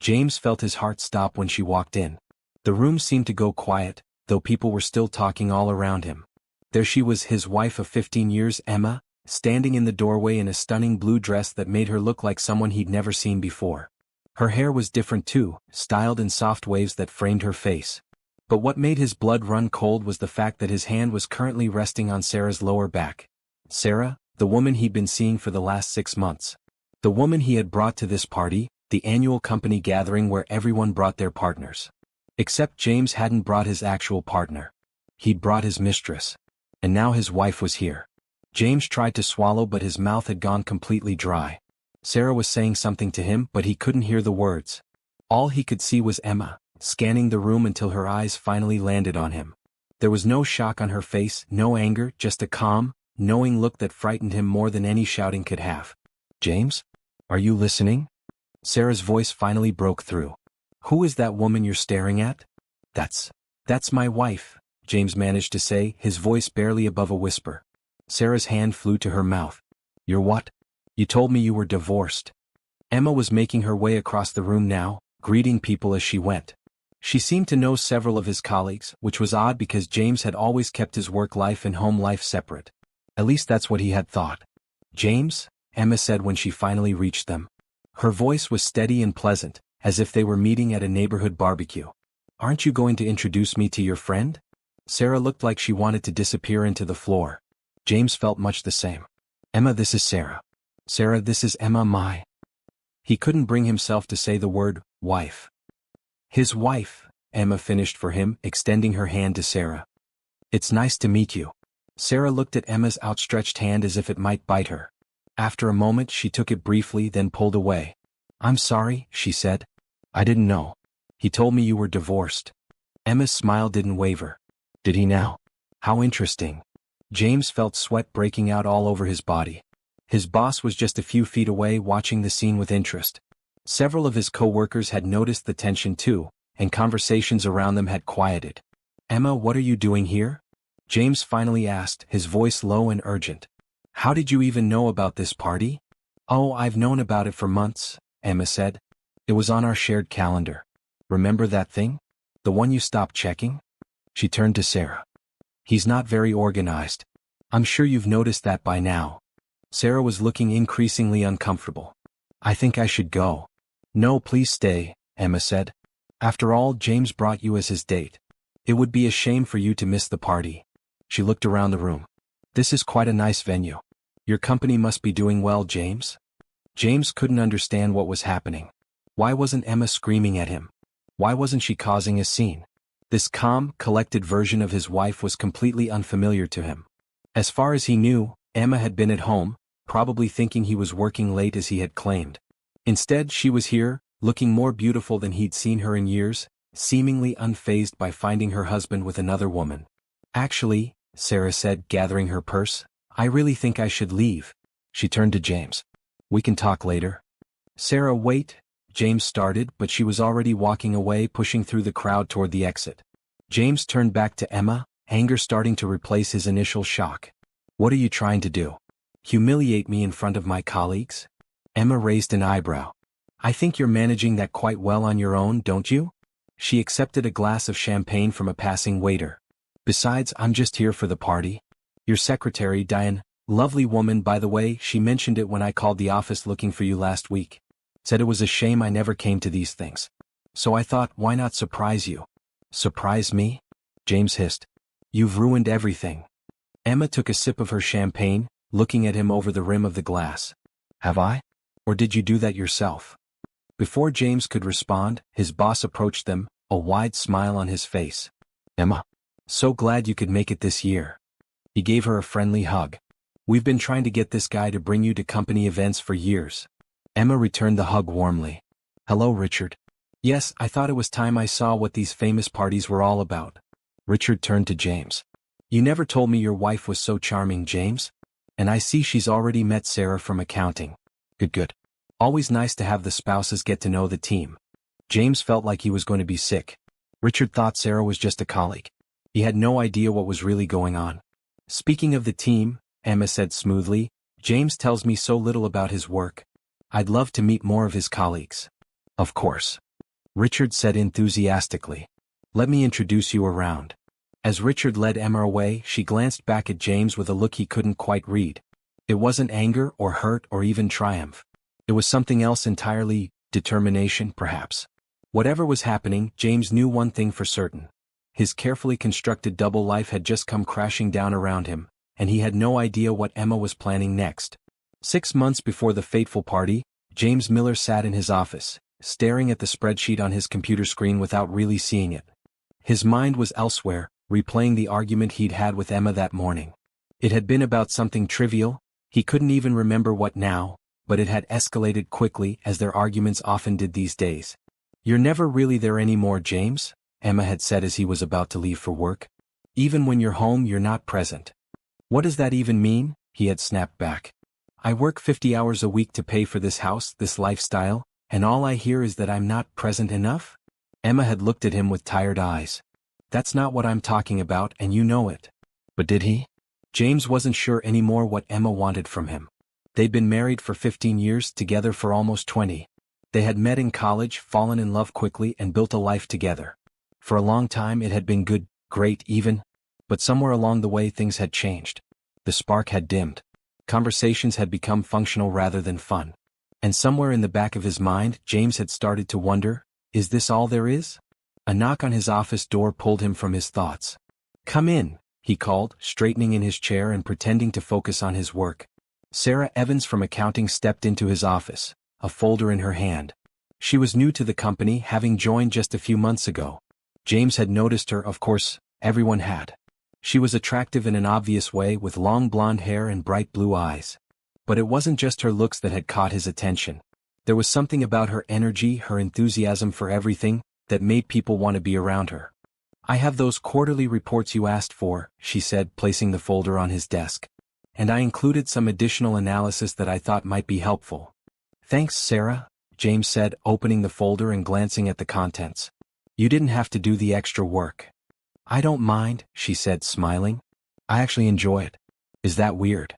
James felt his heart stop when she walked in. The room seemed to go quiet, though people were still talking all around him. There she was, his wife of 15 years, Emma, standing in the doorway in a stunning blue dress that made her look like someone he'd never seen before. Her hair was different too, styled in soft waves that framed her face. But what made his blood run cold was the fact that his hand was currently resting on Sarah's lower back. Sarah, the woman he'd been seeing for the last 6 months. The woman he had brought to this party, the annual company gathering where everyone brought their partners. Except James hadn't brought his actual partner. He'd brought his mistress. And now his wife was here. James tried to swallow, but his mouth had gone completely dry. Sarah was saying something to him, but he couldn't hear the words. All he could see was Emma, scanning the room until her eyes finally landed on him. There was no shock on her face, no anger, just a calm, knowing look that frightened him more than any shouting could have. "James? Are you listening?" Sarah's voice finally broke through. "Who is that woman you're staring at?" That's my wife," James managed to say, his voice barely above a whisper. Sarah's hand flew to her mouth. "You're what? You told me you were divorced." Emma was making her way across the room now, greeting people as she went. She seemed to know several of his colleagues, which was odd because James had always kept his work life and home life separate. At least that's what he had thought. "James?" Emma said when she finally reached them. Her voice was steady and pleasant, as if they were meeting at a neighborhood barbecue. "Aren't you going to introduce me to your friend?" Sarah looked like she wanted to disappear into the floor. James felt much the same. "Emma, this is Sarah. Sarah, this is Emma, my..." He couldn't bring himself to say the word, wife. "His wife," Emma finished for him, extending her hand to Sarah. "It's nice to meet you." Sarah looked at Emma's outstretched hand as if it might bite her. After a moment she took it briefly, then pulled away. "I'm sorry," she said. "I didn't know. He told me you were divorced." Emma's smile didn't waver. "Did he now? How interesting." James felt sweat breaking out all over his body. His boss was just a few feet away, watching the scene with interest. Several of his co-workers had noticed the tension too, and conversations around them had quieted. "Emma, what are you doing here?" James finally asked, his voice low and urgent. "How did you even know about this party?" "Oh, I've known about it for months," Emma said. "It was on our shared calendar. Remember that thing? The one you stopped checking?" She turned to Sarah. "He's not very organized. I'm sure you've noticed that by now." Sarah was looking increasingly uncomfortable. "I think I should go." "No, please stay," Emma said. "After all, James brought you as his date. It would be a shame for you to miss the party." She looked around the room. "This is quite a nice venue. Your company must be doing well, James?" James couldn't understand what was happening. Why wasn't Emma screaming at him? Why wasn't she causing a scene? This calm, collected version of his wife was completely unfamiliar to him. As far as he knew, Emma had been at home, probably thinking he was working late as he had claimed. Instead, she was here, looking more beautiful than he'd seen her in years, seemingly unfazed by finding her husband with another woman. "Actually," Sarah said, gathering her purse, "I really think I should leave." She turned to James. "We can talk later." "Sarah, wait," James started, but she was already walking away, pushing through the crowd toward the exit. James turned back to Emma, anger starting to replace his initial shock. "What are you trying to do? Humiliate me in front of my colleagues?" Emma raised an eyebrow. "I think you're managing that quite well on your own, don't you?" She accepted a glass of champagne from a passing waiter. "Besides, I'm just here for the party. Your secretary, Diane, lovely woman by the way, she mentioned it when I called the office looking for you last week. Said it was a shame I never came to these things. So I thought, why not surprise you?" "Surprise me?" James hissed. "You've ruined everything." Emma took a sip of her champagne, looking at him over the rim of the glass. "Have I? Or did you do that yourself?" Before James could respond, his boss approached them, a wide smile on his face. "Emma, so glad you could make it this year." He gave her a friendly hug. "We've been trying to get this guy to bring you to company events for years." Emma returned the hug warmly. "Hello, Richard." "Yes, I thought it was time I saw what these famous parties were all about." Richard turned to James. "You never told me your wife was so charming, James. And I see she's already met Sarah from accounting." Good. Always nice to have the spouses get to know the team." James felt like he was going to be sick. Richard thought Sarah was just a colleague. He had no idea what was really going on. "Speaking of the team," Emma said smoothly, "James tells me so little about his work. I'd love to meet more of his colleagues." "Of course. Richard said enthusiastically. "Let me introduce you around." As Richard led Emma away, she glanced back at James with a look he couldn't quite read. It wasn't anger or hurt or even triumph. It was something else entirely, determination, perhaps. Whatever was happening, James knew one thing for certain. His carefully constructed double life had just come crashing down around him, and he had no idea what Emma was planning next. 6 months before the fateful party, James Miller sat in his office, staring at the spreadsheet on his computer screen without really seeing it. His mind was elsewhere, replaying the argument he'd had with Emma that morning. It had been about something trivial, he couldn't even remember what now, but it had escalated quickly as their arguments often did these days. "You're never really there anymore, James," Emma had said as he was about to leave for work. "Even when you're home, you're not present." "What does that even mean?" he had snapped back. "I work 50 hours a week to pay for this house, this lifestyle, and all I hear is that I'm not present enough?" Emma had looked at him with tired eyes. "That's not what I'm talking about, and you know it." But did he? James wasn't sure anymore what Emma wanted from him. They'd been married for 15 years, together for almost 20. They had met in college, fallen in love quickly, and built a life together. For a long time it had been good, great even, but somewhere along the way things had changed. The spark had dimmed. Conversations had become functional rather than fun. And somewhere in the back of his mind, James had started to wonder, is this all there is? A knock on his office door pulled him from his thoughts. "Come in," he called, straightening in his chair and pretending to focus on his work. Sarah Evans from accounting stepped into his office, a folder in her hand. She was new to the company, having joined just a few months ago. James had noticed her, of course, everyone had. She was attractive in an obvious way, with long blonde hair and bright blue eyes. But it wasn't just her looks that had caught his attention. There was something about her energy, her enthusiasm for everything, that made people want to be around her. "I have those quarterly reports you asked for," she said, placing the folder on his desk. "And I included some additional analysis that I thought might be helpful." "Thanks, Sarah," James said, opening the folder and glancing at the contents. "You didn't have to do the extra work." "I don't mind," she said, smiling. "I actually enjoy it." "Is that weird?"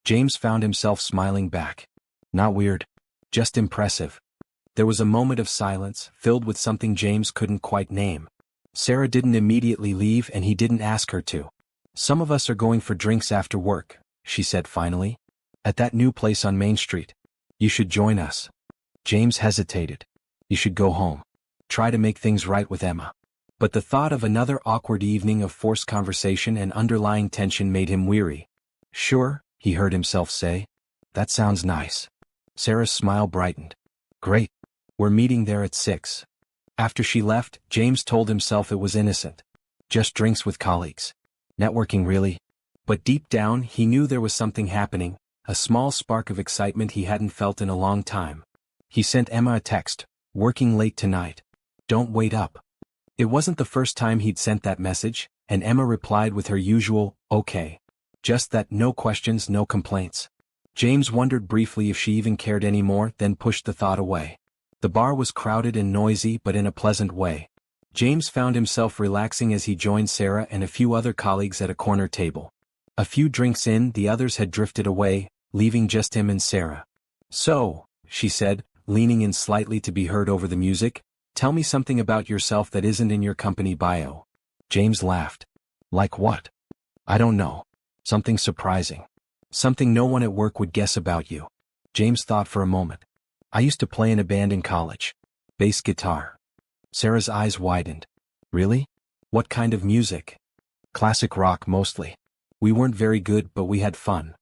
James found himself smiling back. "Not weird. Just impressive." There was a moment of silence, filled with something James couldn't quite name. Sarah didn't immediately leave, and he didn't ask her to. "Some of us are going for drinks after work," she said finally. "At that new place on Main Street. You should join us." James hesitated. "You should go home. Try to make things right with Emma." But the thought of another awkward evening of forced conversation and underlying tension made him weary. "Sure," he heard himself say. "That sounds nice." Sarah's smile brightened. "Great. We're meeting there at 6. After she left, James told himself it was innocent. Just drinks with colleagues. Networking really. But deep down he knew there was something happening, a small spark of excitement he hadn't felt in a long time. He sent Emma a text, "Working late tonight. Don't wait up." It wasn't the first time he'd sent that message, and Emma replied with her usual, "Okay." Just that, no questions, no complaints. James wondered briefly if she even cared anymore, then pushed the thought away. The bar was crowded and noisy, but in a pleasant way. James found himself relaxing as he joined Sarah and a few other colleagues at a corner table. A few drinks in, the others had drifted away, leaving just him and Sarah. "So," she said, leaning in slightly to be heard over the music, "tell me something about yourself that isn't in your company bio." James laughed. "Like what?" "I don't know. Something surprising. Something no one at work would guess about you." James thought for a moment. "I used to play in a band in college. Bass guitar." Sarah's eyes widened. "Really? What kind of music?" "Classic rock mostly. We weren't very good, but we had fun."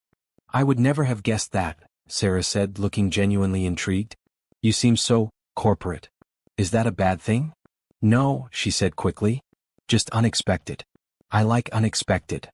"I would never have guessed that," Sarah said, looking genuinely intrigued. "You seem so corporate. Is that a bad thing?" "No," she said quickly. "Just unexpected. I like unexpected."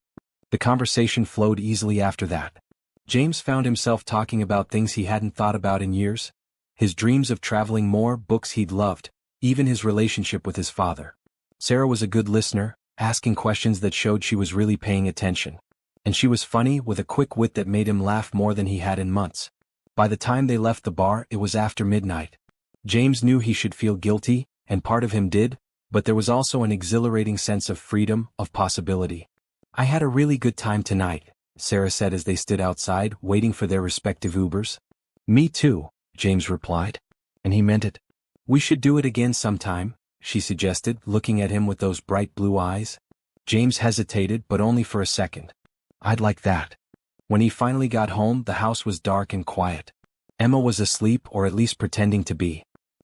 The conversation flowed easily after that. James found himself talking about things he hadn't thought about in years. His dreams of traveling more, books he'd loved, even his relationship with his father. Sarah was a good listener, asking questions that showed she was really paying attention. And she was funny, with a quick wit that made him laugh more than he had in months. By the time they left the bar, it was after midnight. James knew he should feel guilty, and part of him did, but there was also an exhilarating sense of freedom, of possibility. "I had a really good time tonight," Sarah said as they stood outside, waiting for their respective Ubers. "Me too," James replied. And he meant it. We should do it again sometime, she suggested, looking at him with those bright blue eyes. James hesitated, but only for a second. I'd like that. When he finally got home, the house was dark and quiet. Emma was asleep, or at least pretending to be.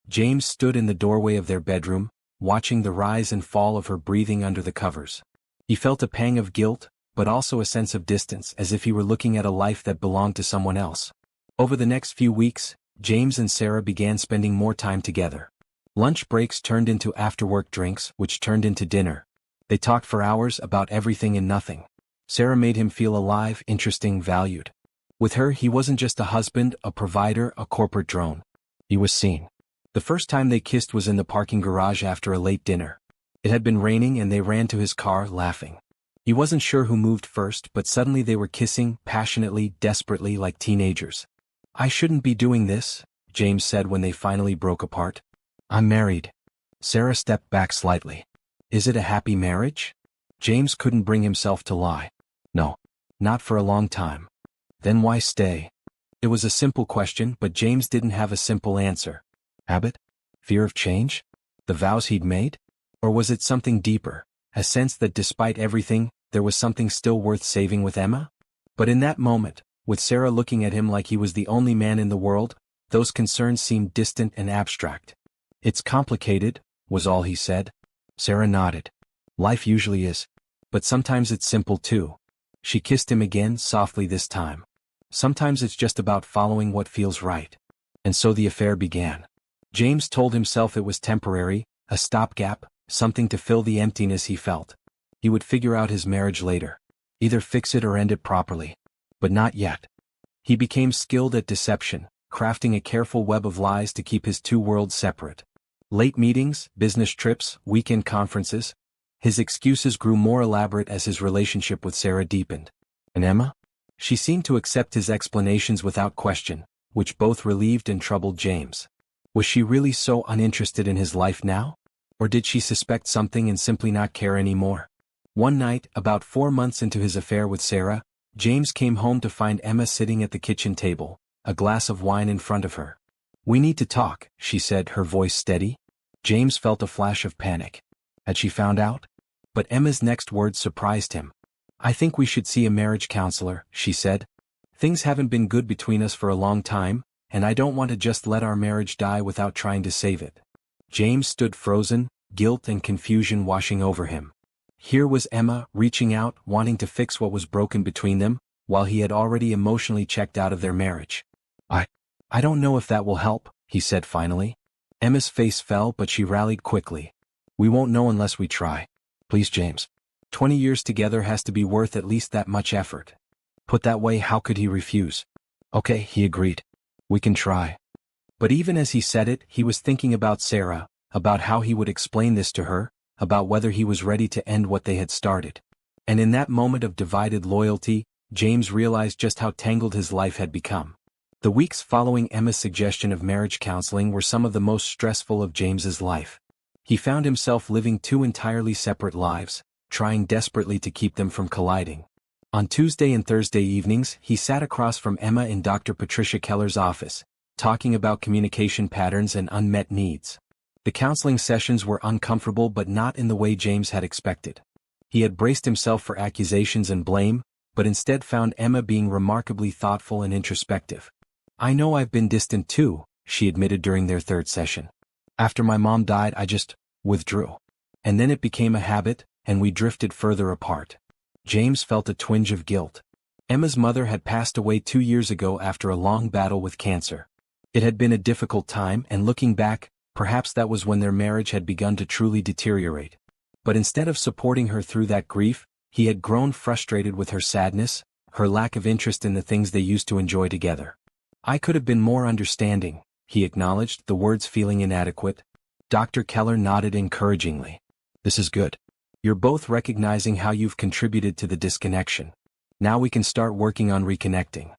James stood in the doorway of their bedroom, watching the rise and fall of her breathing under the covers. He felt a pang of guilt, but also a sense of distance, as if he were looking at a life that belonged to someone else. Over the next few weeks, James and Sarah began spending more time together. Lunch breaks turned into after-work drinks, which turned into dinner. They talked for hours about everything and nothing. Sarah made him feel alive, interesting, valued. With her, he wasn't just a husband, a provider, a corporate drone. He was seen. The first time they kissed was in the parking garage after a late dinner. It had been raining and they ran to his car, laughing. He wasn't sure who moved first, but suddenly they were kissing, passionately, desperately, like teenagers. I shouldn't be doing this, James said when they finally broke apart. I'm married. Sarah stepped back slightly. Is it a happy marriage? James couldn't bring himself to lie. No. Not for a long time. Then why stay? It was a simple question, but James didn't have a simple answer. Habit? Fear of change? The vows he'd made? Or was it something deeper, a sense that despite everything, there was something still worth saving with Emma? But in that moment, with Sarah looking at him like he was the only man in the world, those concerns seemed distant and abstract. It's complicated, was all he said. Sarah nodded. Life usually is. But sometimes it's simple too. She kissed him again, softly this time. Sometimes it's just about following what feels right. And so the affair began. James told himself it was temporary, a stopgap, something to fill the emptiness he felt. He would figure out his marriage later. Either fix it or end it properly. But not yet. He became skilled at deception, crafting a careful web of lies to keep his two worlds separate. Late meetings, business trips, weekend conferences. His excuses grew more elaborate as his relationship with Sarah deepened. And Emma? She seemed to accept his explanations without question, which both relieved and troubled James. Was she really so uninterested in his life now? Or did she suspect something and simply not care anymore? One night, about 4 months into his affair with Sarah, James came home to find Emma sitting at the kitchen table, a glass of wine in front of her. We need to talk, she said, her voice steady. James felt a flash of panic. Had she found out? But Emma's next words surprised him. I think we should see a marriage counselor, she said. Things haven't been good between us for a long time, and I don't want to just let our marriage die without trying to save it. James stood frozen, guilt and confusion washing over him. Here was Emma, reaching out, wanting to fix what was broken between them, while he had already emotionally checked out of their marriage. I don't know if that will help, he said finally. Emma's face fell, but she rallied quickly. We won't know unless we try. Please, James. 20 years together has to be worth at least that much effort. Put that way, how could he refuse? Okay, he agreed. We can try. But even as he said it, he was thinking about Sarah, about how he would explain this to her, about whether he was ready to end what they had started. And in that moment of divided loyalty, James realized just how tangled his life had become. The weeks following Emma's suggestion of marriage counseling were some of the most stressful of James's life. He found himself living two entirely separate lives, trying desperately to keep them from colliding. On Tuesday and Thursday evenings, he sat across from Emma in Dr. Patricia Keller's office, talking about communication patterns and unmet needs. The counseling sessions were uncomfortable, but not in the way James had expected. He had braced himself for accusations and blame, but instead found Emma being remarkably thoughtful and introspective. I know I've been distant too, she admitted during their third session. After my mom died, I just withdrew. And then it became a habit, and we drifted further apart. James felt a twinge of guilt. Emma's mother had passed away 2 years ago after a long battle with cancer. It had been a difficult time, and looking back, perhaps that was when their marriage had begun to truly deteriorate. But instead of supporting her through that grief, he had grown frustrated with her sadness, her lack of interest in the things they used to enjoy together. I could have been more understanding, he acknowledged, the words feeling inadequate. Dr. Keller nodded encouragingly. This is good. You're both recognizing how you've contributed to the disconnection. Now we can start working on reconnecting.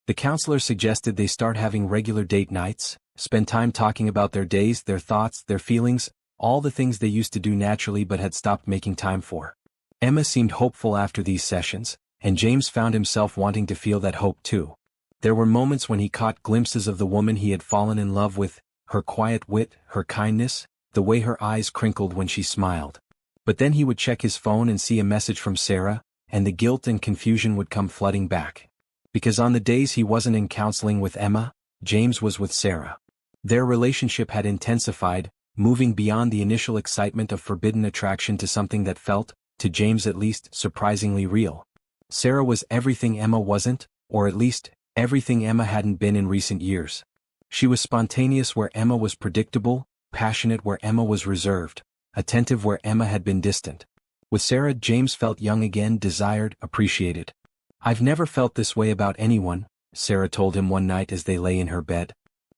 The counselor suggested they start having regular date nights, spend time talking about their days, their thoughts, their feelings, all the things they used to do naturally but had stopped making time for. Emma seemed hopeful after these sessions, and James found himself wanting to feel that hope too. There were moments when he caught glimpses of the woman he had fallen in love with, her quiet wit, her kindness, the way her eyes crinkled when she smiled. But then he would check his phone and see a message from Sarah, and the guilt and confusion would come flooding back. Because on the days he wasn't in counseling with Emma, James was with Sarah. Their relationship had intensified, moving beyond the initial excitement of forbidden attraction to something that felt, to James at least, surprisingly real. Sarah was everything Emma wasn't, or at least, everything Emma hadn't been in recent years. She was spontaneous where Emma was predictable, passionate where Emma was reserved, attentive where Emma had been distant. With Sarah, James felt young again, desired, appreciated. "I've never felt this way about anyone," Sarah told him one night as they lay in her bed.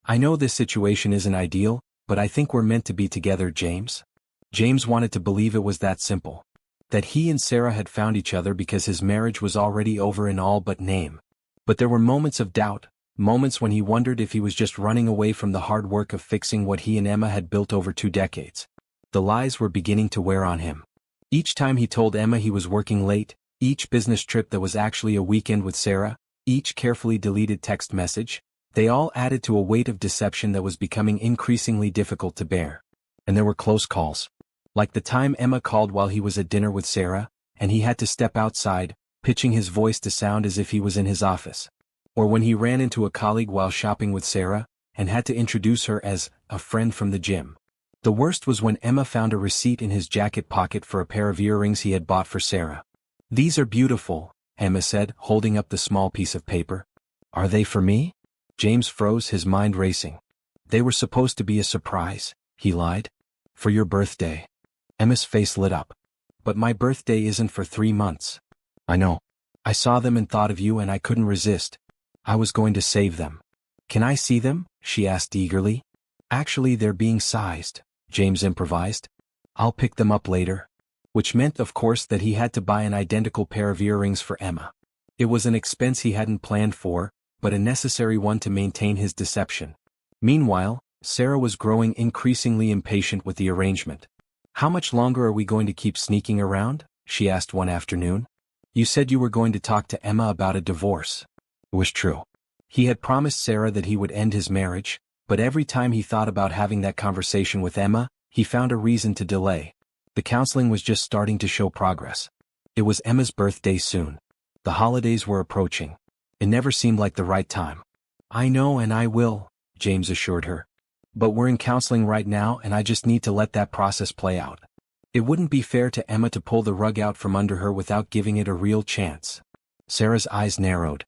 "I know this situation isn't ideal, but I think we're meant to be together, James." James wanted to believe it was that simple. That he and Sarah had found each other because his marriage was already over in all but name. But there were moments of doubt, moments when he wondered if he was just running away from the hard work of fixing what he and Emma had built over 2 decades. The lies were beginning to wear on him. Each time he told Emma he was working late, each business trip that was actually a weekend with Sarah, each carefully deleted text message, they all added to a weight of deception that was becoming increasingly difficult to bear. And there were close calls. Like the time Emma called while he was at dinner with Sarah, and he had to step outside, pitching his voice to sound as if he was in his office. Or when he ran into a colleague while shopping with Sarah, and had to introduce her as a friend from the gym. The worst was when Emma found a receipt in his jacket pocket for a pair of earrings he had bought for Sarah. "These are beautiful," Emma said, holding up the small piece of paper. "Are they for me?" James froze, his mind racing. "They were supposed to be a surprise," he lied. "For your birthday." Emma's face lit up. "But my birthday isn't for 3 months." "I know. I saw them and thought of you and I couldn't resist. I was going to save them." "Can I see them?" she asked eagerly. "Actually, they're being sized," James improvised. "I'll pick them up later." Which meant, of course, that he had to buy an identical pair of earrings for Emma. It was an expense he hadn't planned for, but a necessary one to maintain his deception. Meanwhile, Sarah was growing increasingly impatient with the arrangement. "How much longer are we going to keep sneaking around?" she asked one afternoon. "You said you were going to talk to Emma about a divorce." It was true. He had promised Sarah that he would end his marriage, but every time he thought about having that conversation with Emma, he found a reason to delay. The counseling was just starting to show progress. It was Emma's birthday soon. The holidays were approaching. It never seemed like the right time. "I know and I will," James assured her. "But we're in counseling right now and I just need to let that process play out. It wouldn't be fair to Emma to pull the rug out from under her without giving it a real chance." Sarah's eyes narrowed.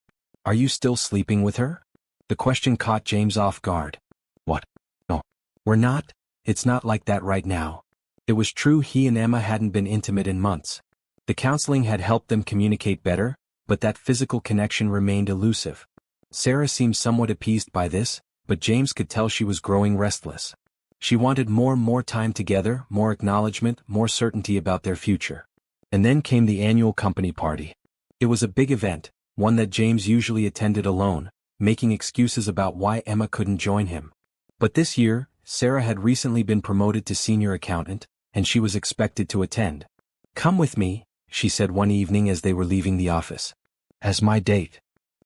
"Are you still sleeping with her?" The question caught James off guard. "What? No. We're not. It's not like that right now." It was true he and Emma hadn't been intimate in months. The counseling had helped them communicate better, but that physical connection remained elusive. Sarah seemed somewhat appeased by this, but James could tell she was growing restless. She wanted more time together, more acknowledgement, more certainty about their future. And then came the annual company party. It was a big event, one that James usually attended alone, making excuses about why Emma couldn't join him. But this year, Sarah had recently been promoted to senior accountant, and she was expected to attend. "Come with me," she said one evening as they were leaving the office. "As my date."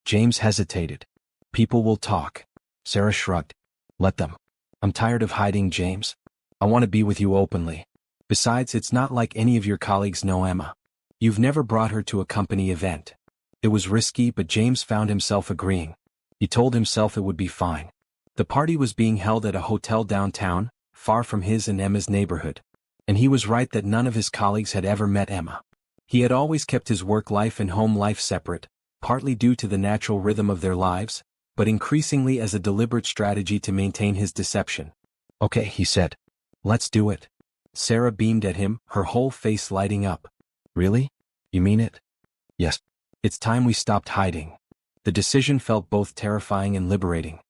James hesitated. "People will talk." Sarah shrugged. "Let them. I'm tired of hiding, James. I want to be with you openly. Besides, it's not like any of your colleagues know Emma. You've never brought her to a company event." It was risky, but James found himself agreeing. He told himself it would be fine. The party was being held at a hotel downtown, far from his and Emma's neighborhood. And he was right that none of his colleagues had ever met Emma. He had always kept his work life and home life separate, partly due to the natural rhythm of their lives, but increasingly as a deliberate strategy to maintain his deception. "Okay," he said. "Let's do it." Sarah beamed at him, her whole face lighting up. "Really? You mean it?" "Yes. It's time we stopped hiding." The decision felt both terrifying and liberating.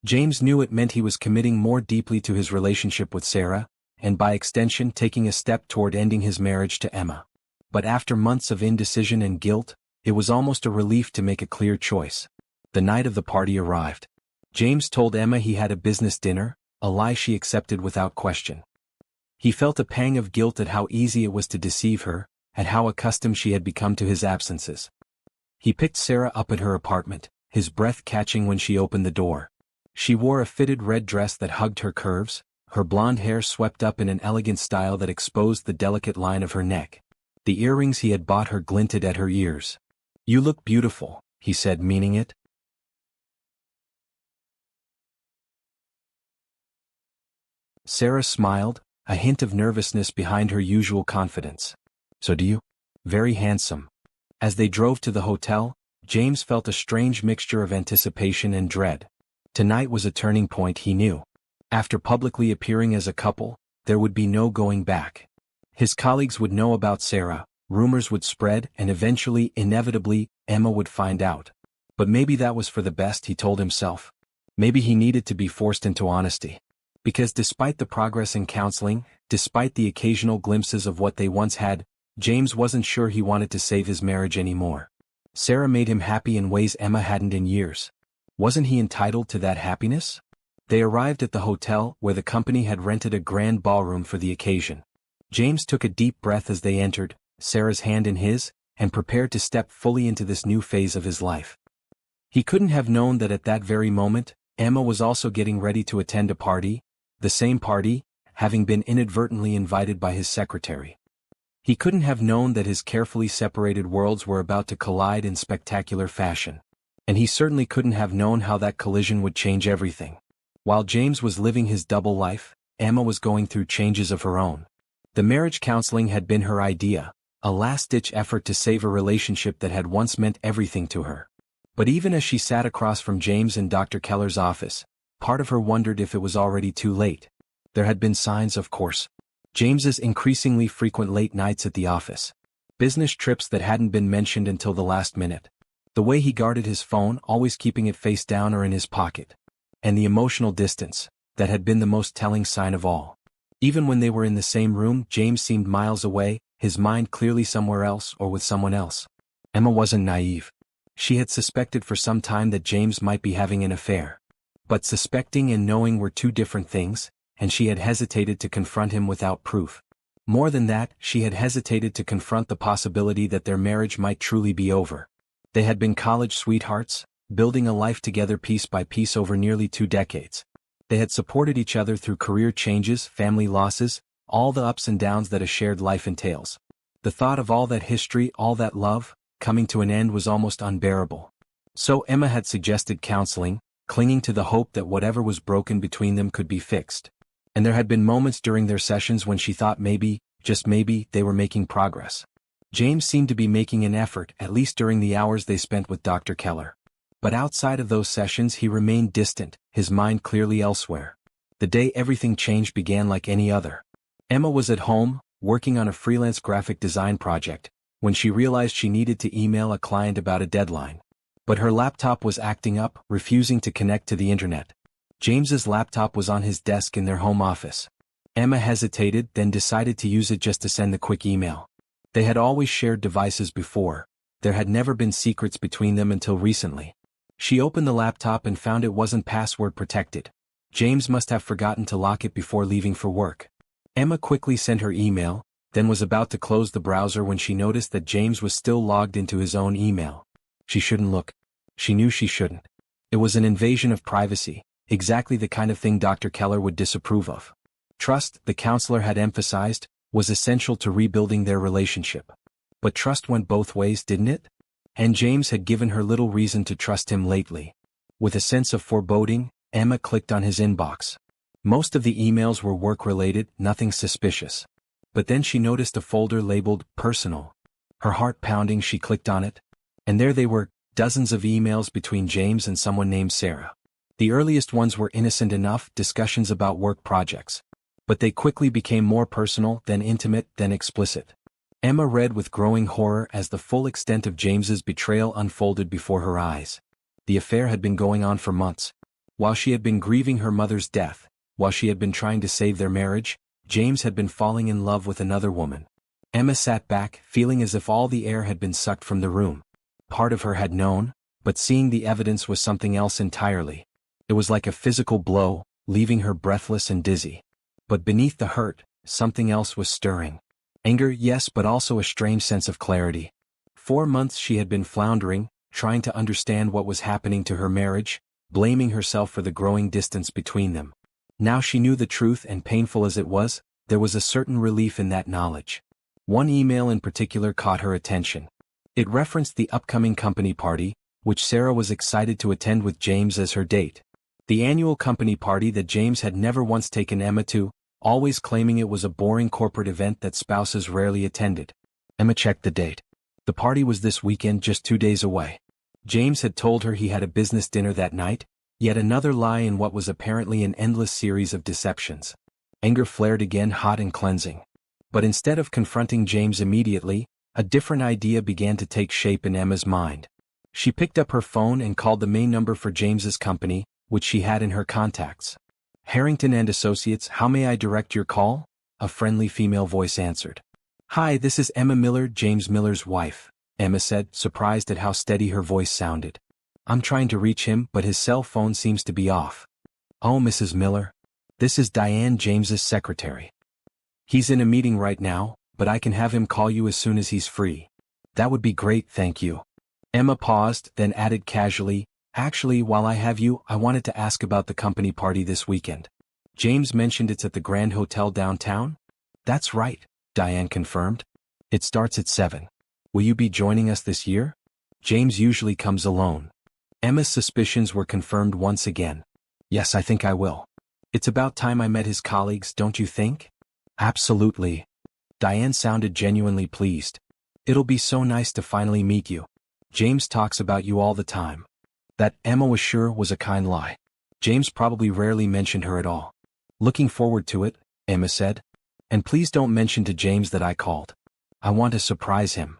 James knew it meant he was committing more deeply to his relationship with Sarah, and by extension taking a step toward ending his marriage to Emma. But after months of indecision and guilt, it was almost a relief to make a clear choice. The night of the party arrived. James told Emma he had a business dinner, a lie she accepted without question. He felt a pang of guilt at how easy it was to deceive her, at how accustomed she had become to his absences. He picked Sarah up at her apartment, his breath catching when she opened the door. She wore a fitted red dress that hugged her curves, her blonde hair swept up in an elegant style that exposed the delicate line of her neck. The earrings he had bought her glinted at her ears. "You look beautiful," he said, meaning it. Sarah smiled, a hint of nervousness behind her usual confidence. "So do you?" "Very handsome." As they drove to the hotel, James felt a strange mixture of anticipation and dread. Tonight was a turning point, he knew. After publicly appearing as a couple, there would be no going back. His colleagues would know about Sarah, rumors would spread, and eventually, inevitably, Emma would find out. But maybe that was for the best, he told himself. Maybe he needed to be forced into honesty. Because despite the progress in counseling, despite the occasional glimpses of what they once had, James wasn't sure he wanted to save his marriage anymore. Sarah made him happy in ways Emma hadn't in years. Wasn't he entitled to that happiness? They arrived at the hotel, where the company had rented a grand ballroom for the occasion. James took a deep breath as they entered, Sarah's hand in his, and prepared to step fully into this new phase of his life. He couldn't have known that at that very moment, Emma was also getting ready to attend a party, the same party, having been inadvertently invited by his secretary. He couldn't have known that his carefully separated worlds were about to collide in spectacular fashion. And he certainly couldn't have known how that collision would change everything. While James was living his double life, Emma was going through changes of her own. The marriage counseling had been her idea, a last-ditch effort to save a relationship that had once meant everything to her. But even as she sat across from James in Dr. Keller's office, part of her wondered if it was already too late. There had been signs, of course. James's increasingly frequent late nights at the office. Business trips that hadn't been mentioned until the last minute. The way he guarded his phone, always keeping it face down or in his pocket. And the emotional distance, that had been the most telling sign of all. Even when they were in the same room, James seemed miles away, his mind clearly somewhere else or with someone else. Emma wasn't naive. She had suspected for some time that James might be having an affair. But suspecting and knowing were two different things, and she had hesitated to confront him without proof. More than that, she had hesitated to confront the possibility that their marriage might truly be over. They had been college sweethearts, building a life together piece by piece over nearly 2 decades. They had supported each other through career changes, family losses, all the ups and downs that a shared life entails. The thought of all that history, all that love, coming to an end was almost unbearable. So Emma had suggested counseling, clinging to the hope that whatever was broken between them could be fixed. And there had been moments during their sessions when she thought maybe, just maybe, they were making progress. James seemed to be making an effort, at least during the hours they spent with Dr. Keller. But outside of those sessions he remained distant, his mind clearly elsewhere. The day everything changed began like any other. Emma was at home, working on a freelance graphic design project, when she realized she needed to email a client about a deadline. But her laptop was acting up, refusing to connect to the internet. James's laptop was on his desk in their home office. Emma hesitated, then decided to use it just to send the quick email. They had always shared devices before. There had never been secrets between them until recently. She opened the laptop and found it wasn't password protected. James must have forgotten to lock it before leaving for work. Emma quickly sent her email, then was about to close the browser when she noticed that James was still logged into his own email. She shouldn't look. She knew she shouldn't. It was an invasion of privacy, exactly the kind of thing Dr. Keller would disapprove of. Trust, the counselor had emphasized, was essential to rebuilding their relationship. But trust went both ways, didn't it? And James had given her little reason to trust him lately. With a sense of foreboding, Emma clicked on his inbox. Most of the emails were work-related, nothing suspicious. But then she noticed a folder labeled Personal. Her heart pounding, she clicked on it. And there they were, dozens of emails between James and someone named Sarah. The earliest ones were innocent enough, discussions about work projects. But they quickly became more personal, then intimate, then explicit. Emma read with growing horror as the full extent of James's betrayal unfolded before her eyes. The affair had been going on for months. While she had been grieving her mother's death, while she had been trying to save their marriage, James had been falling in love with another woman. Emma sat back, feeling as if all the air had been sucked from the room. Part of her had known, but seeing the evidence was something else entirely. It was like a physical blow, leaving her breathless and dizzy. But beneath the hurt, something else was stirring. Anger, yes, but also a strange sense of clarity. 4 months she had been floundering, trying to understand what was happening to her marriage, blaming herself for the growing distance between them. Now she knew the truth, and painful as it was, there was a certain relief in that knowledge. One email in particular caught her attention. It referenced the upcoming company party, which Sarah was excited to attend with James as her date. The annual company party that James had never once taken Emma to, always claiming it was a boring corporate event that spouses rarely attended. Emma checked the date. The party was this weekend, just 2 days away. James had told her he had a business dinner that night, yet another lie in what was apparently an endless series of deceptions. Anger flared again, hot and cleansing. But instead of confronting James immediately, a different idea began to take shape in Emma's mind. She picked up her phone and called the main number for James's company, which she had in her contacts. "Harrington and Associates, how may I direct your call?" a friendly female voice answered. "Hi, this is Emma Miller, James Miller's wife," Emma said, surprised at how steady her voice sounded. "I'm trying to reach him, but his cell phone seems to be off." "Oh, Mrs. Miller. This is Diane, James's secretary. He's in a meeting right now, but I can have him call you as soon as he's free." "That would be great, thank you." Emma paused, then added casually, "Actually, while I have you, I wanted to ask about the company party this weekend. James mentioned it's at the Grand Hotel downtown?" "That's right," Diane confirmed. "It starts at 7. Will you be joining us this year?" "James usually comes alone." Emma's suspicions were confirmed once again. "Yes, I think I will. It's about time I met his colleagues, don't you think?" "Absolutely." Diane sounded genuinely pleased. "It'll be so nice to finally meet you. James talks about you all the time." That, Emma was sure, was a kind lie. James probably rarely mentioned her at all. "Looking forward to it," Emma said. "And please don't mention to James that I called. I want to surprise him."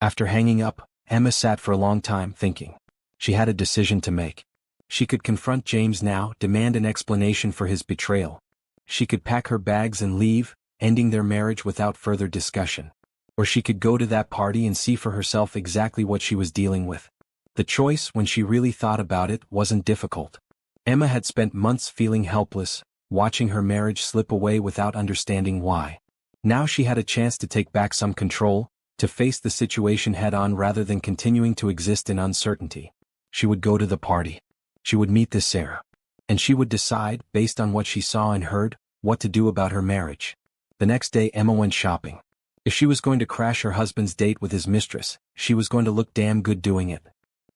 After hanging up, Emma sat for a long time thinking. She had a decision to make. She could confront James now, demand an explanation for his betrayal. She could pack her bags and leave, ending their marriage without further discussion. Or she could go to that party and see for herself exactly what she was dealing with. The choice, when she really thought about it, wasn't difficult. Emma had spent months feeling helpless, watching her marriage slip away without understanding why. Now she had a chance to take back some control, to face the situation head-on rather than continuing to exist in uncertainty. She would go to the party. She would meet this Sarah. And she would decide, based on what she saw and heard, what to do about her marriage. The next day Emma went shopping. If she was going to crash her husband's date with his mistress, she was going to look damn good doing it.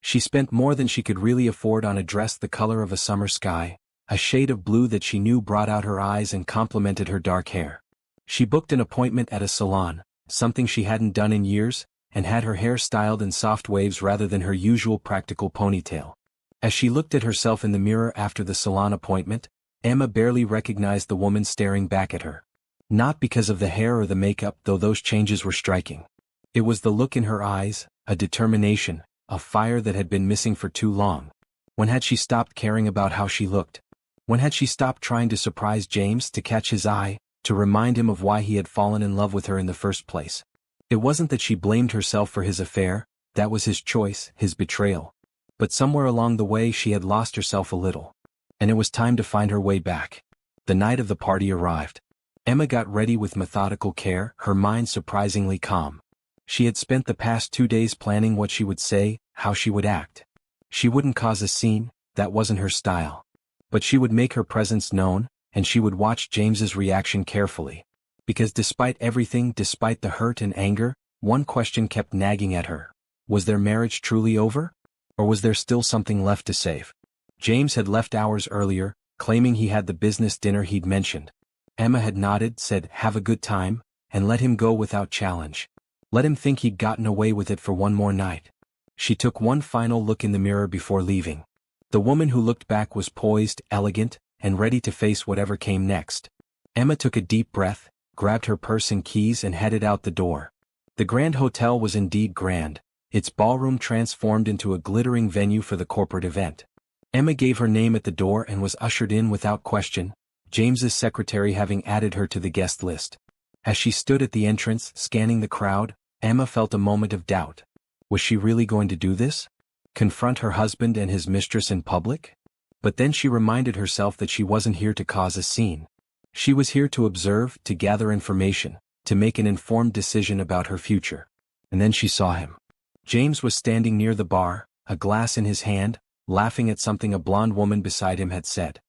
She spent more than she could really afford on a dress the color of a summer sky, a shade of blue that she knew brought out her eyes and complemented her dark hair. She booked an appointment at a salon, something she hadn't done in years, and had her hair styled in soft waves rather than her usual practical ponytail. As she looked at herself in the mirror after the salon appointment, Emma barely recognized the woman staring back at her. Not because of the hair or the makeup, though those changes were striking. It was the look in her eyes, a determination, a fire that had been missing for too long. When had she stopped caring about how she looked? When had she stopped trying to surprise James, to catch his eye, to remind him of why he had fallen in love with her in the first place? It wasn't that she blamed herself for his affair, that was his choice, his betrayal. But somewhere along the way she had lost herself a little. And it was time to find her way back. The night of the party arrived. Emma got ready with methodical care, her mind surprisingly calm. She had spent the past 2 days planning what she would say, how she would act. She wouldn't cause a scene, that wasn't her style. But she would make her presence known, and she would watch James's reaction carefully. Because despite everything, despite the hurt and anger, one question kept nagging at her. Was their marriage truly over? Or was there still something left to save? James had left hours earlier, claiming he had the business dinner he'd mentioned. Emma had nodded, said, "Have a good time," and let him go without challenge. Let him think he'd gotten away with it for one more night. She took one final look in the mirror before leaving. The woman who looked back was poised, elegant, and ready to face whatever came next. Emma took a deep breath, grabbed her purse and keys and headed out the door. The Grand Hotel was indeed grand, its ballroom transformed into a glittering venue for the corporate event. Emma gave her name at the door and was ushered in without question, James's secretary having added her to the guest list. As she stood at the entrance, scanning the crowd, Emma felt a moment of doubt. Was she really going to do this? Confront her husband and his mistress in public? But then she reminded herself that she wasn't here to cause a scene. She was here to observe, to gather information, to make an informed decision about her future. And then she saw him. James was standing near the bar, a glass in his hand, laughing at something a blonde woman beside him had said.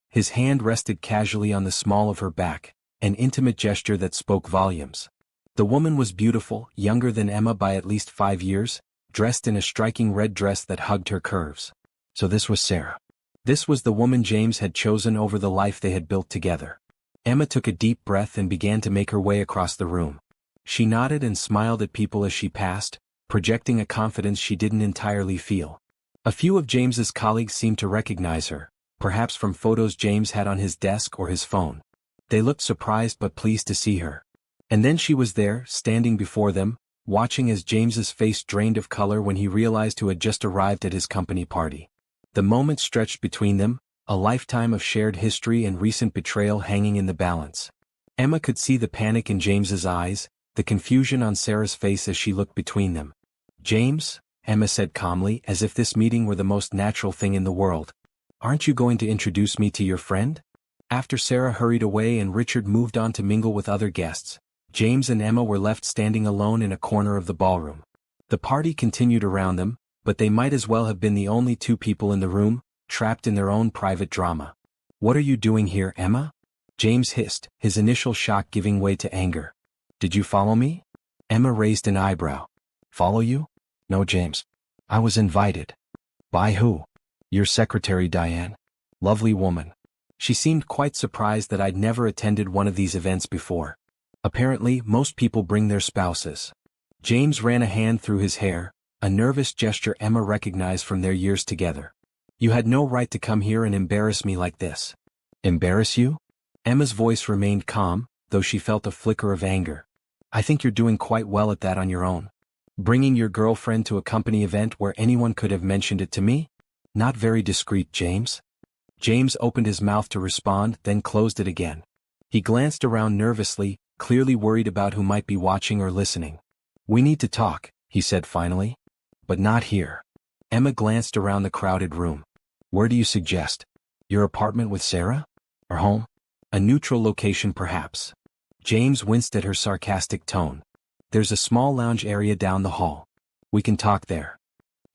His hand rested casually on the small of her back, an intimate gesture that spoke volumes. The woman was beautiful, younger than Emma by at least 5 years, dressed in a striking red dress that hugged her curves. So this was Sarah. This was the woman James had chosen over the life they had built together. Emma took a deep breath and began to make her way across the room. She nodded and smiled at people as she passed, projecting a confidence she didn't entirely feel. A few of James's colleagues seemed to recognize her, perhaps from photos James had on his desk or his phone. They looked surprised but pleased to see her. And then she was there, standing before them, watching as James's face drained of color when he realized who had just arrived at his company party. The moment stretched between them, a lifetime of shared history and recent betrayal hanging in the balance. Emma could see the panic in James's eyes, the confusion on Sarah's face as she looked between them. "James," Emma said calmly, as if this meeting were the most natural thing in the world, "aren't you going to introduce me to your friend?" After Sarah hurried away and Richard moved on to mingle with other guests, James and Emma were left standing alone in a corner of the ballroom. The party continued around them, but they might as well have been the only two people in the room, trapped in their own private drama. "What are you doing here, Emma?" James hissed, his initial shock giving way to anger. "Did you follow me?" Emma raised an eyebrow. "Follow you? No, James. I was invited." "By who?" "Your secretary, Diane. Lovely woman." She seemed quite surprised that I'd never attended one of these events before. Apparently, most people bring their spouses. James ran a hand through his hair, a nervous gesture Emma recognized from their years together. "You had no right to come here and embarrass me like this." "Embarrass you?" Emma's voice remained calm, though she felt a flicker of anger. "I think you're doing quite well at that on your own. Bringing your girlfriend to a company event where anyone could have mentioned it to me? Not very discreet, James." James opened his mouth to respond, then closed it again. He glanced around nervously, clearly worried about who might be watching or listening. "We need to talk," he said finally. "But not here." Emma glanced around the crowded room. "Where do you suggest? Your apartment with Sarah? Or home? A neutral location perhaps." James winced at her sarcastic tone. "There's a small lounge area down the hall. We can talk there."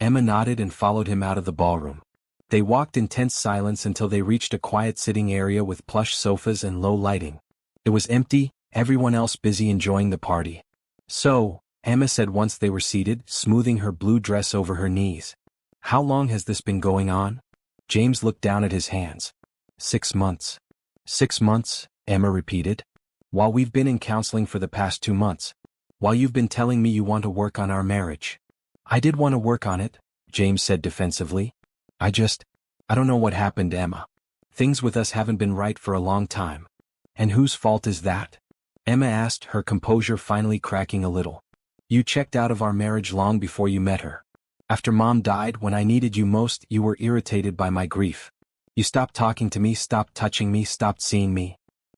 Emma nodded and followed him out of the ballroom. They walked in tense silence until they reached a quiet sitting area with plush sofas and low lighting. It was empty, everyone else busy enjoying the party. "So," Emma said once they were seated, smoothing her blue dress over her knees, "how long has this been going on?" James looked down at his hands. 6 months. 6 months, Emma repeated. "While we've been in counseling for the past 2 months. While you've been telling me you want to work on our marriage." "I did want to work on it," James said defensively. I don't know what happened, Emma. Things with us haven't been right for a long time." "And whose fault is that?" Emma asked, her composure finally cracking a little. "You checked out of our marriage long before you met her. After Mom died, when I needed you most, you were irritated by my grief. You stopped talking to me, stopped touching me, stopped seeing me."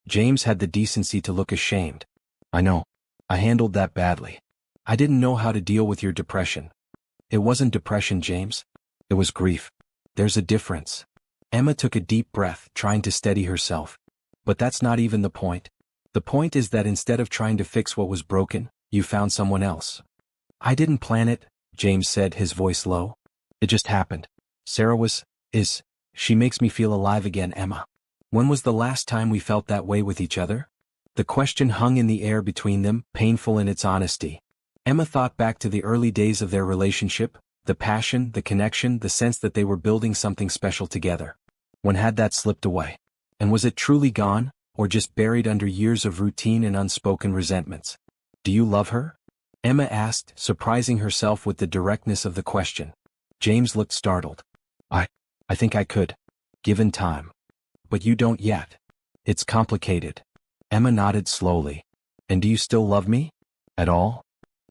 James had the decency to look ashamed. "I know. I handled that badly. I didn't know how to deal with your depression." "It wasn't depression, James. It was grief. There's a difference." Emma took a deep breath, trying to steady herself. "But that's not even the point. The point is that instead of trying to fix what was broken, you found someone else." "I didn't plan it," James said, his voice low. "It just happened. Sarah she makes me feel alive again, Emma." "When was the last time we felt that way with each other?" The question hung in the air between them, painful in its honesty. Emma thought back to the early days of their relationship, the passion, the connection, the sense that they were building something special together. When had that slipped away? And was it truly gone, or just buried under years of routine and unspoken resentments? "Do you love her?" Emma asked, surprising herself with the directness of the question. James looked startled. I think I could. Given time. But you don't yet. It's complicated." Emma nodded slowly. "And do you still love me? At all?"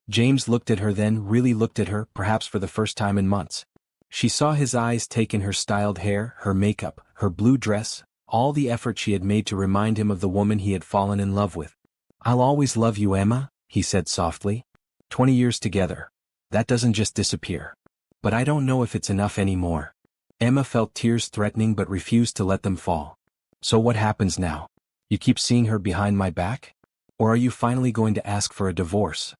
James looked at her, then really looked at her, perhaps for the first time in months. She saw his eyes take in her styled hair, her makeup, her blue dress, all the effort she had made to remind him of the woman he had fallen in love with. "I'll always love you, Emma," he said softly. 20 years together. That doesn't just disappear. But I don't know if it's enough anymore." Emma felt tears threatening but refused to let them fall. "So what happens now? You keep seeing her behind my back? Or are you finally going to ask for a divorce?"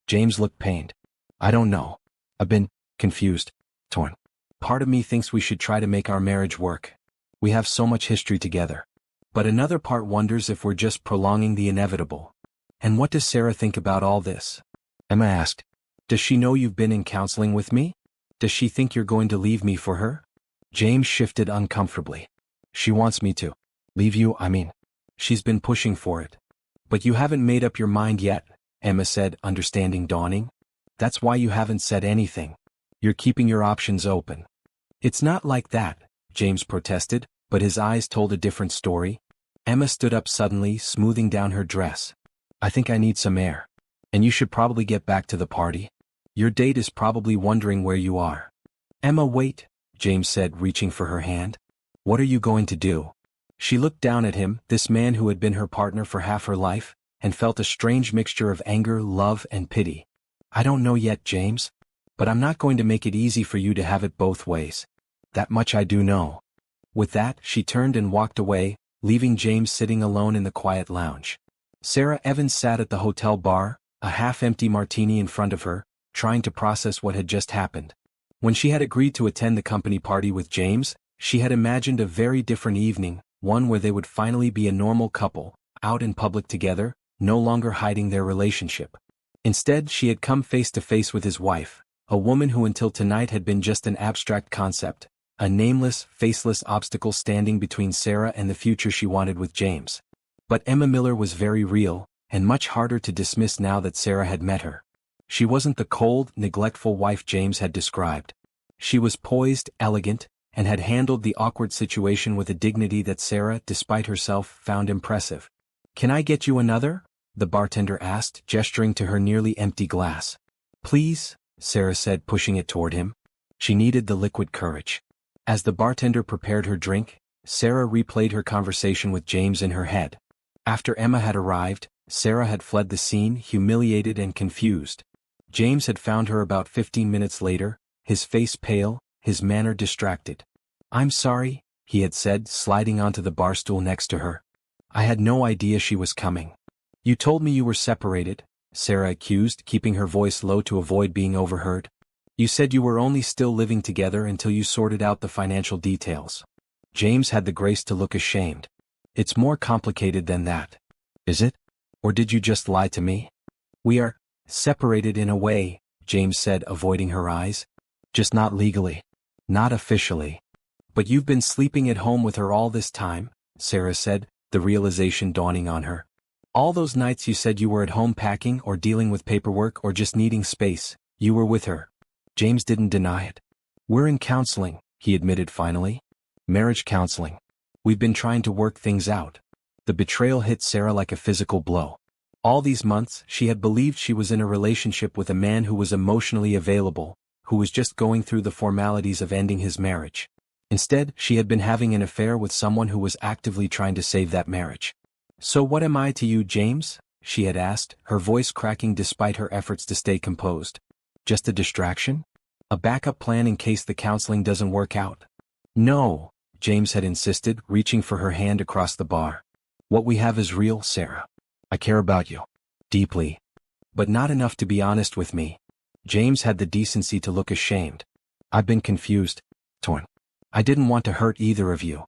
James looked pained. "I don't know. I've been confused, torn, Part of me thinks we should try to make our marriage work. We have so much history together. But another part wonders if we're just prolonging the inevitable. And what does Sarah think about all this? Emma asked. Does she know you've been in counseling with me? Does she think you're going to leave me for her? James shifted uncomfortably. She wants me to. Leave you, I mean. She's been pushing for it. But you haven't made up your mind yet, Emma said, understanding dawning. That's why you haven't said anything. You're keeping your options open. It's not like that, James protested, but his eyes told a different story. Emma stood up suddenly, smoothing down her dress. I think I need some air. And you should probably get back to the party. Your date is probably wondering where you are. Emma, wait, James said, reaching for her hand. What are you going to do? She looked down at him, this man who had been her partner for half her life, and felt a strange mixture of anger, love, and pity. I don't know yet, James. But I'm not going to make it easy for you to have it both ways. That much I do know. With that, she turned and walked away, leaving James sitting alone in the quiet lounge. Sarah Evans sat at the hotel bar, a half-empty martini in front of her, trying to process what had just happened. When she had agreed to attend the company party with James, she had imagined a very different evening, one where they would finally be a normal couple, out in public together, no longer hiding their relationship. Instead, she had come face to face with his wife, a woman who until tonight had been just an abstract concept, a nameless, faceless obstacle standing between Sarah and the future she wanted with James. But Emma Miller was very real, and much harder to dismiss now that Sarah had met her. She wasn't the cold, neglectful wife James had described. She was poised, elegant, and had handled the awkward situation with a dignity that Sarah, despite herself, found impressive. Can I get you another? The bartender asked, gesturing to her nearly empty glass. Please, Sarah said, pushing it toward him. She needed the liquid courage. As the bartender prepared her drink, Sarah replayed her conversation with James in her head. After Emma had arrived, Sarah had fled the scene, humiliated and confused. James had found her about 15 minutes later, his face pale, his manner distracted. I'm sorry, he had said, sliding onto the bar stool next to her. I had no idea she was coming. You told me you were separated, Sarah accused, keeping her voice low to avoid being overheard. You said you were only still living together until you sorted out the financial details. James had the grace to look ashamed. It's more complicated than that. Is it? Or did you just lie to me? We are separated in a way, James said, avoiding her eyes. Just not legally. Not officially. But you've been sleeping at home with her all this time, Sarah said, the realization dawning on her. All those nights you said you were at home packing or dealing with paperwork or just needing space, you were with her. James didn't deny it. We're in counseling, he admitted finally. Marriage counseling. We've been trying to work things out. The betrayal hit Sarah like a physical blow. All these months, she had believed she was in a relationship with a man who was emotionally available, who was just going through the formalities of ending his marriage. Instead, she had been having an affair with someone who was actively trying to save that marriage. So what am I to you, James? She had asked, her voice cracking despite her efforts to stay composed. Just a distraction? A backup plan in case the counseling doesn't work out? No, James had insisted, reaching for her hand across the bar. What we have is real, Sarah. I care about you. Deeply. But not enough to be honest with me. James had the decency to look ashamed. I've been confused, torn. I didn't want to hurt either of you.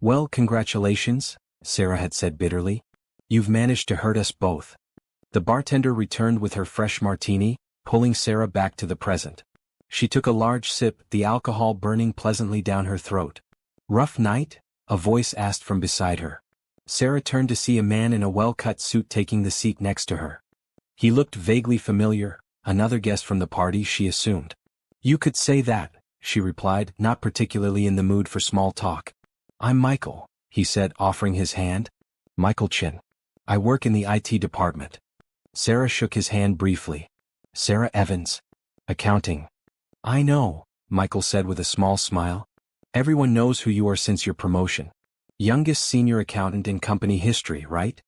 Well, congratulations, Sarah had said bitterly. You've managed to hurt us both. The bartender returned with her fresh martini, pulling Sarah back to the present. She took a large sip, the alcohol burning pleasantly down her throat. Rough night? A voice asked from beside her. Sarah turned to see a man in a well-cut suit taking the seat next to her. He looked vaguely familiar, another guest from the party, she assumed. You could say that, she replied, not particularly in the mood for small talk. I'm Michael, he said, offering his hand. Michael Chin. I work in the IT department. Sarah shook his hand briefly. Sarah Evans. Accounting. I know, Michael said with a small smile. Everyone knows who you are since your promotion. Youngest senior accountant in company history, right?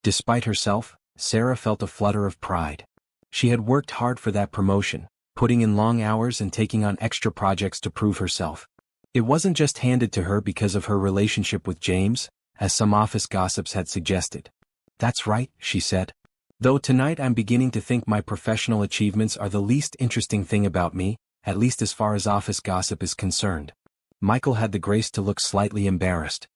Despite herself, Sarah felt a flutter of pride. She had worked hard for that promotion, putting in long hours and taking on extra projects to prove herself. It wasn't just handed to her because of her relationship with James, as some office gossips had suggested. That's right, she said. Though tonight I'm beginning to think my professional achievements are the least interesting thing about me, at least as far as office gossip is concerned. Michael had the grace to look slightly embarrassed.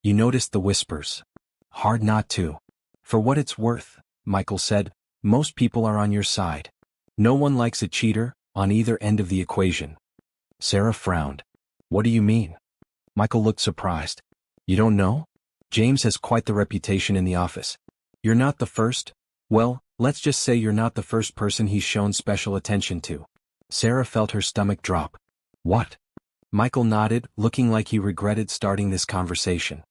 You noticed the whispers. Hard not to. For what it's worth, Michael said, most people are on your side. No one likes a cheater, on either end of the equation. Sarah frowned. What do you mean? Michael looked surprised. You don't know? James has quite the reputation in the office. You're not the first? Well, let's just say you're not the first person he's shown special attention to. Sarah felt her stomach drop. What? Michael nodded, looking like he regretted starting this conversation.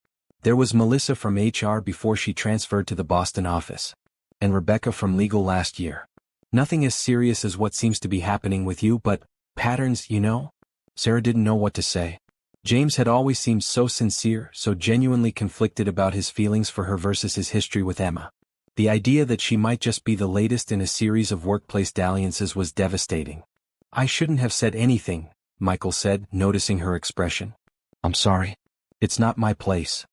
There was Melissa from HR before she transferred to the Boston office. And Rebecca from legal last year. Nothing as serious as what seems to be happening with you, but patterns, you know? Sarah didn't know what to say. James had always seemed so sincere, so genuinely conflicted about his feelings for her versus his history with Emma. The idea that she might just be the latest in a series of workplace dalliances was devastating. I shouldn't have said anything, Michael said, noticing her expression. I'm sorry. It's not my place.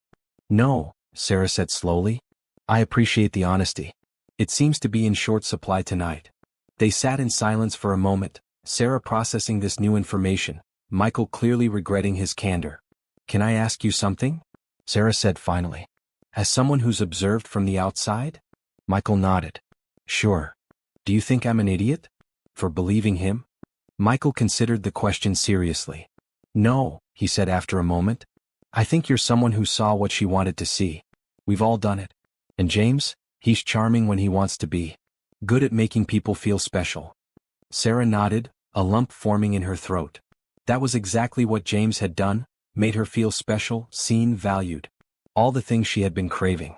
No, Sarah said slowly. I appreciate the honesty. It seems to be in short supply tonight. They sat in silence for a moment, Sarah processing this new information, Michael clearly regretting his candor. Can I ask you something? Sarah said finally. As someone who's observed from the outside? Michael nodded. Sure. Do you think I'm an idiot? For believing him? Michael considered the question seriously. No, he said after a moment. I think you're someone who saw what she wanted to see. We've all done it. And James? He's charming when he wants to be. Good at making people feel special. Sarah nodded, a lump forming in her throat. That was exactly what James had done, made her feel special, seen, valued. All the things she had been craving.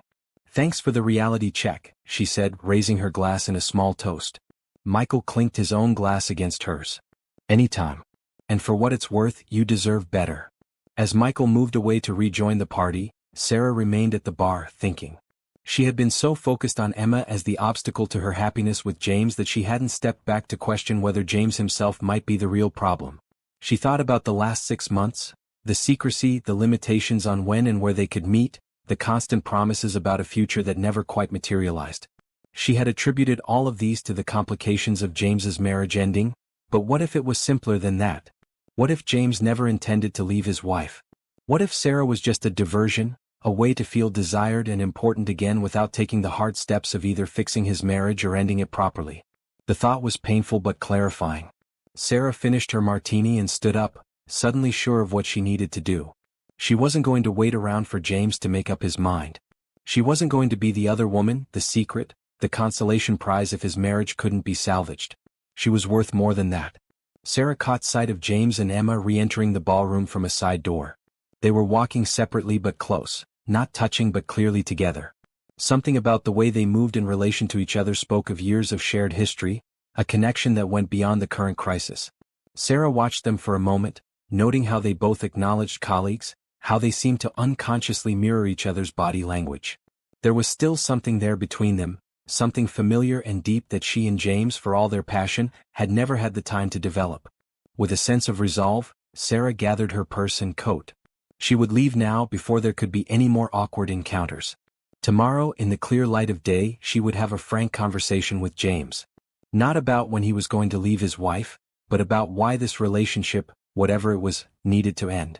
Thanks for the reality check, she said, raising her glass in a small toast. Michael clinked his own glass against hers. Anytime. And for what it's worth, you deserve better. As Michael moved away to rejoin the party, Sarah remained at the bar, thinking. She had been so focused on Emma as the obstacle to her happiness with James that she hadn't stepped back to question whether James himself might be the real problem. She thought about the last 6 months, the secrecy, the limitations on when and where they could meet, the constant promises about a future that never quite materialized. She had attributed all of these to the complications of James's marriage ending, but what if it was simpler than that? What if James never intended to leave his wife? What if Sarah was just a diversion, a way to feel desired and important again without taking the hard steps of either fixing his marriage or ending it properly? The thought was painful but clarifying. Sarah finished her martini and stood up, suddenly sure of what she needed to do. She wasn't going to wait around for James to make up his mind. She wasn't going to be the other woman, the secret, the consolation prize if his marriage couldn't be salvaged. She was worth more than that. Sarah caught sight of James and Emma re-entering the ballroom from a side door. They were walking separately but close, not touching but clearly together. Something about the way they moved in relation to each other spoke of years of shared history, a connection that went beyond the current crisis. Sarah watched them for a moment, noting how they both acknowledged colleagues, how they seemed to unconsciously mirror each other's body language. There was still something there between them, something familiar and deep that she and James, for all their passion, had never had the time to develop. With a sense of resolve, Sarah gathered her purse and coat. She would leave now before there could be any more awkward encounters. Tomorrow, in the clear light of day, she would have a frank conversation with James. Not about when he was going to leave his wife, but about why this relationship, whatever it was, needed to end.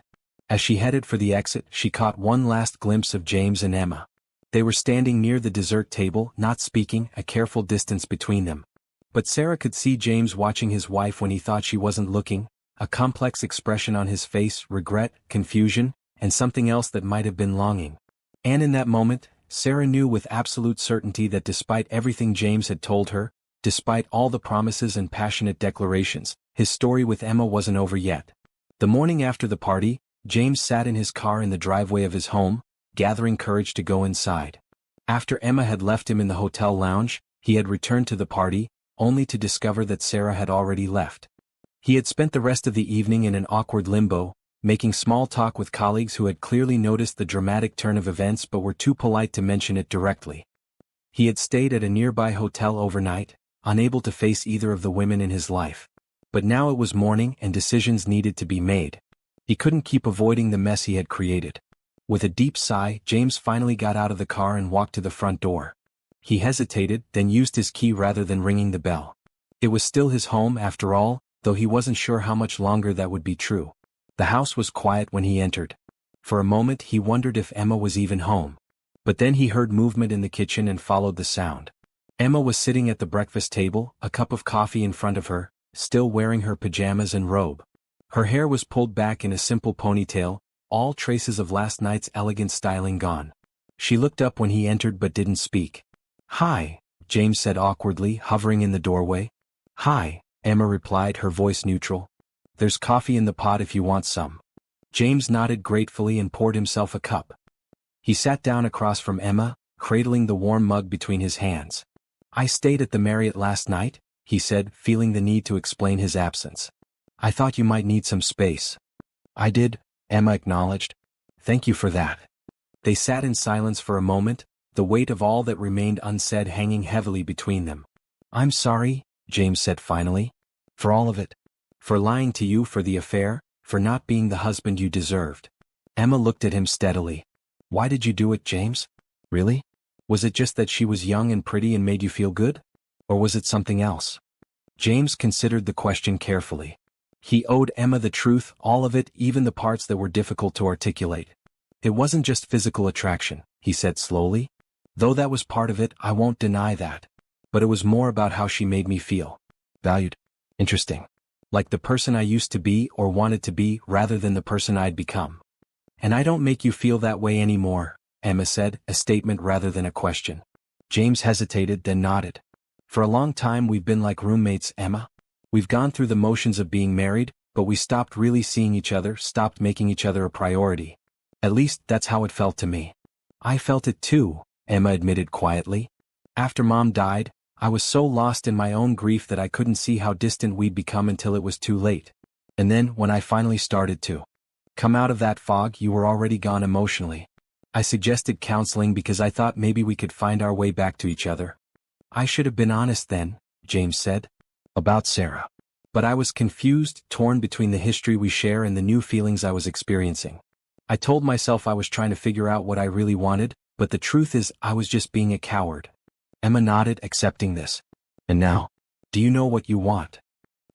As she headed for the exit, she caught one last glimpse of James and Emma. They were standing near the dessert table, not speaking, a careful distance between them. But Sarah could see James watching his wife when he thought she wasn't looking, a complex expression on his face, regret, confusion, and something else that might have been longing. And in that moment, Sarah knew with absolute certainty that despite everything James had told her, despite all the promises and passionate declarations, his story with Emma wasn't over yet. The morning after the party, James sat in his car in the driveway of his home, gathering courage to go inside. After Emma had left him in the hotel lounge, he had returned to the party, only to discover that Sarah had already left. He had spent the rest of the evening in an awkward limbo, making small talk with colleagues who had clearly noticed the dramatic turn of events but were too polite to mention it directly. He had stayed at a nearby hotel overnight, unable to face either of the women in his life. But now it was morning and decisions needed to be made. He couldn't keep avoiding the mess he had created. With a deep sigh, James finally got out of the car and walked to the front door. He hesitated, then used his key rather than ringing the bell. It was still his home after all, though he wasn't sure how much longer that would be true. The house was quiet when he entered. For a moment he wondered if Emma was even home. But then he heard movement in the kitchen and followed the sound. Emma was sitting at the breakfast table, a cup of coffee in front of her, still wearing her pajamas and robe. Her hair was pulled back in a simple ponytail, all traces of last night's elegant styling gone. She looked up when he entered but didn't speak. "Hi," James said awkwardly, hovering in the doorway. "Hi," Emma replied, her voice neutral. "There's coffee in the pot if you want some." James nodded gratefully and poured himself a cup. He sat down across from Emma, cradling the warm mug between his hands. "I stayed at the Marriott last night," he said, feeling the need to explain his absence. "I thought you might need some space." "I did," Emma acknowledged. "Thank you for that." They sat in silence for a moment, the weight of all that remained unsaid hanging heavily between them. "I'm sorry," James said finally. "For all of it. For lying to you, for the affair, for not being the husband you deserved." Emma looked at him steadily. "Why did you do it, James? Really? Was it just that she was young and pretty and made you feel good? Or was it something else?" James considered the question carefully. He owed Emma the truth, all of it, even the parts that were difficult to articulate. "It wasn't just physical attraction," he said slowly. "Though that was part of it, I won't deny that. But it was more about how she made me feel. Valued. Interesting. Like the person I used to be or wanted to be rather than the person I'd become." "And I don't make you feel that way anymore," Emma said, a statement rather than a question. James hesitated, then nodded. "For a long time we've been like roommates, Emma. We've gone through the motions of being married, but we stopped really seeing each other, stopped making each other a priority. At least, that's how it felt to me." "I felt it too," Emma admitted quietly. "After Mom died, I was so lost in my own grief that I couldn't see how distant we'd become until it was too late. And then, when I finally started to come out of that fog, you were already gone emotionally. I suggested counseling because I thought maybe we could find our way back to each other." "I should have been honest then," James said. "About Sarah. But I was confused, torn between the history we share and the new feelings I was experiencing. I told myself I was trying to figure out what I really wanted, but the truth is I was just being a coward." Emma nodded, accepting this. "And now, do you know what you want?"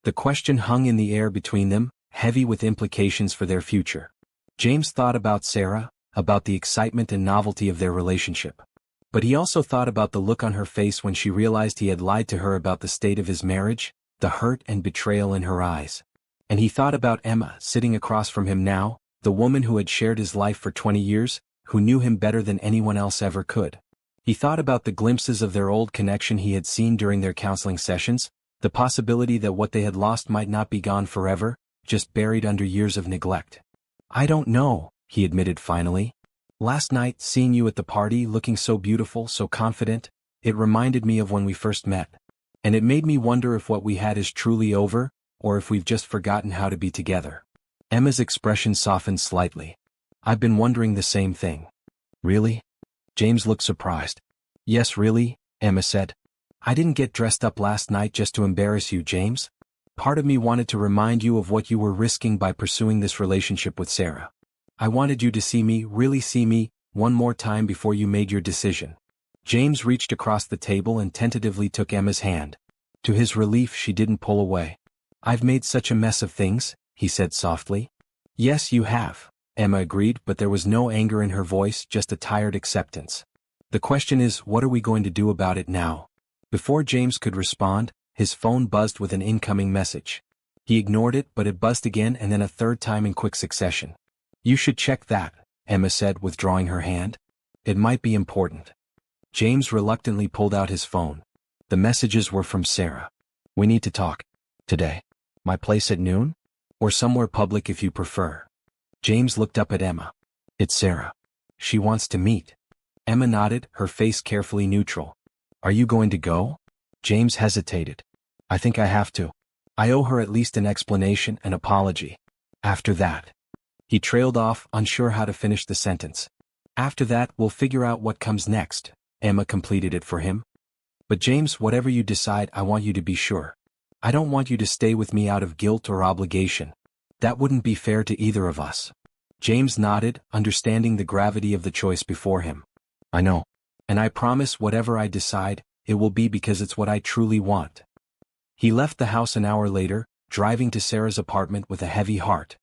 The question hung in the air between them, heavy with implications for their future. James thought about Sarah, about the excitement and novelty of their relationship. But he also thought about the look on her face when she realized he had lied to her about the state of his marriage, the hurt and betrayal in her eyes. And he thought about Emma, sitting across from him now, the woman who had shared his life for 20 years, who knew him better than anyone else ever could. He thought about the glimpses of their old connection he had seen during their counseling sessions, the possibility that what they had lost might not be gone forever, just buried under years of neglect. "I don't know," he admitted finally. "Last night, seeing you at the party looking so beautiful, so confident, it reminded me of when we first met. And it made me wonder if what we had is truly over, or if we've just forgotten how to be together." Emma's expression softened slightly. "I've been wondering the same thing." "Really?" James looked surprised. "Yes, really," Emma said. "I didn't get dressed up last night just to embarrass you, James. Part of me wanted to remind you of what you were risking by pursuing this relationship with Sarah. I wanted you to see me, really see me, one more time before you made your decision." James reached across the table and tentatively took Emma's hand. To his relief, she didn't pull away. "I've made such a mess of things," he said softly. "Yes, you have," Emma agreed, but there was no anger in her voice, just a tired acceptance. "The question is, what are we going to do about it now?" Before James could respond, his phone buzzed with an incoming message. He ignored it, but it buzzed again and then a third time in quick succession. "You should check that," Emma said, withdrawing her hand. "It might be important." James reluctantly pulled out his phone. The messages were from Sarah. "We need to talk. Today. My place at noon? Or somewhere public if you prefer." James looked up at Emma. "It's Sarah. She wants to meet." Emma nodded, her face carefully neutral. "Are you going to go?" James hesitated. "I think I have to. I owe her at least an explanation, an apology. After that." He trailed off, unsure how to finish the sentence. "After that, we'll figure out what comes next," Emma completed it for him. "But James, whatever you decide, I want you to be sure. I don't want you to stay with me out of guilt or obligation. That wouldn't be fair to either of us." James nodded, understanding the gravity of the choice before him. "I know. And I promise whatever I decide, it will be because it's what I truly want." He left the house an hour later, driving to Sarah's apartment with a heavy heart.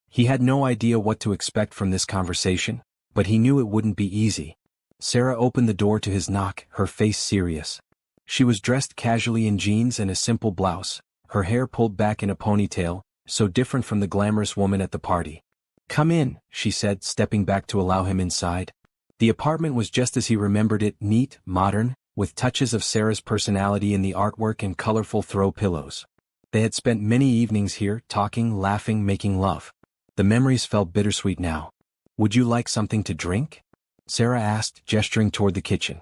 He had no idea what to expect from this conversation, but he knew it wouldn't be easy. Sarah opened the door to his knock, her face serious. She was dressed casually in jeans and a simple blouse, her hair pulled back in a ponytail, so different from the glamorous woman at the party. "Come in," she said, stepping back to allow him inside. The apartment was just as he remembered it, neat, modern, with touches of Sarah's personality in the artwork and colorful throw pillows. They had spent many evenings here, talking, laughing, making love. The memories felt bittersweet now. "Would you like something to drink?" Sarah asked, gesturing toward the kitchen.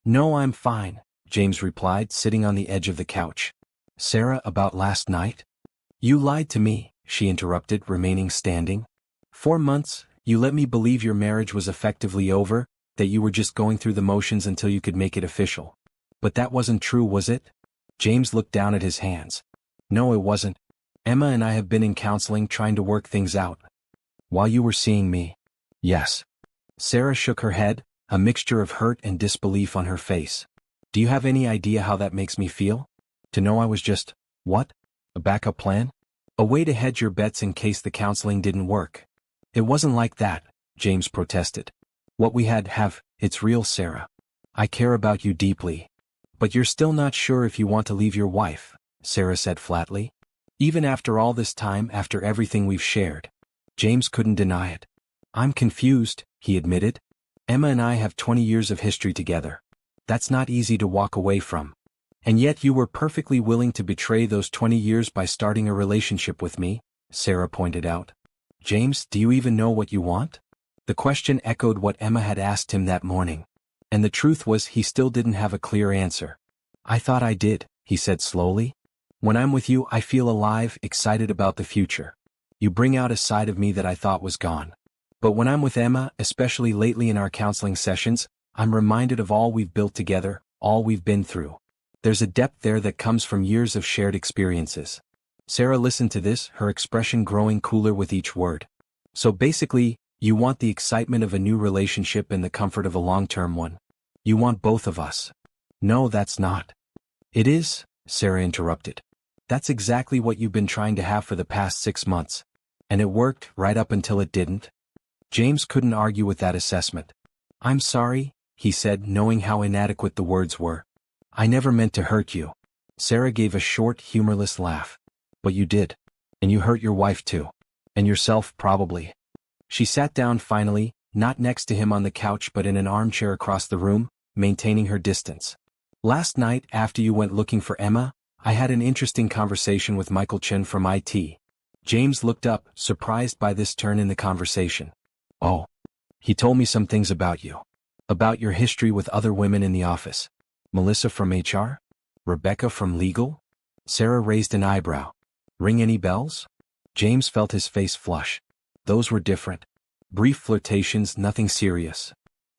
"No, I'm fine," James replied, sitting on the edge of the couch. "Sarah, about last night?" "You lied to me," she interrupted, remaining standing. 4 months, you let me believe your marriage was effectively over, that you were just going through the motions until you could make it official. But that wasn't true, was it?" James looked down at his hands. "No, it wasn't. Emma and I have been in counseling trying to work things out." "While you were seeing me?" "Yes." Sarah shook her head, a mixture of hurt and disbelief on her face. "Do you have any idea how that makes me feel? To know I was just, what? A backup plan? A way to hedge your bets in case the counseling didn't work." "It wasn't like that," James protested. "What we have, it's real, Sarah. I care about you deeply. But you're still not sure if you want to leave your wife," Sarah said flatly. "Even after all this time, after everything we've shared." James couldn't deny it. "I'm confused," he admitted. "Emma and I have 20 years of history together. That's not easy to walk away from. And yet you were perfectly willing to betray those 20 years by starting a relationship with me," Sarah pointed out. "James, do you even know what you want?" The question echoed what Emma had asked him that morning. And the truth was he still didn't have a clear answer. "I thought I did," he said slowly. "When I'm with you, I feel alive, excited about the future. You bring out a side of me that I thought was gone. But when I'm with Emma, especially lately in our counseling sessions, I'm reminded of all we've built together, all we've been through. There's a depth there that comes from years of shared experiences." Sarah listened to this, her expression growing cooler with each word. "So basically, you want the excitement of a new relationship and the comfort of a long-term one. You want both of us." "No, that's not." "It is," Sarah interrupted. "That's exactly what you've been trying to have for the past 6 months. And it worked, right up until it didn't." James couldn't argue with that assessment. "I'm sorry," he said, knowing how inadequate the words were. "I never meant to hurt you." Sarah gave a short, humorless laugh. "But you did. And you hurt your wife too. And yourself, probably." She sat down finally, not next to him on the couch but in an armchair across the room, maintaining her distance. "Last night, after you went looking for Emma, I had an interesting conversation with Michael Chen from IT. James looked up, surprised by this turn in the conversation. "Oh. He told me some things about you. About your history with other women in the office. Melissa from HR? Rebecca from legal?" Sarah raised an eyebrow. "Ring any bells?" James felt his face flush. "Those were different. Brief flirtations, nothing serious."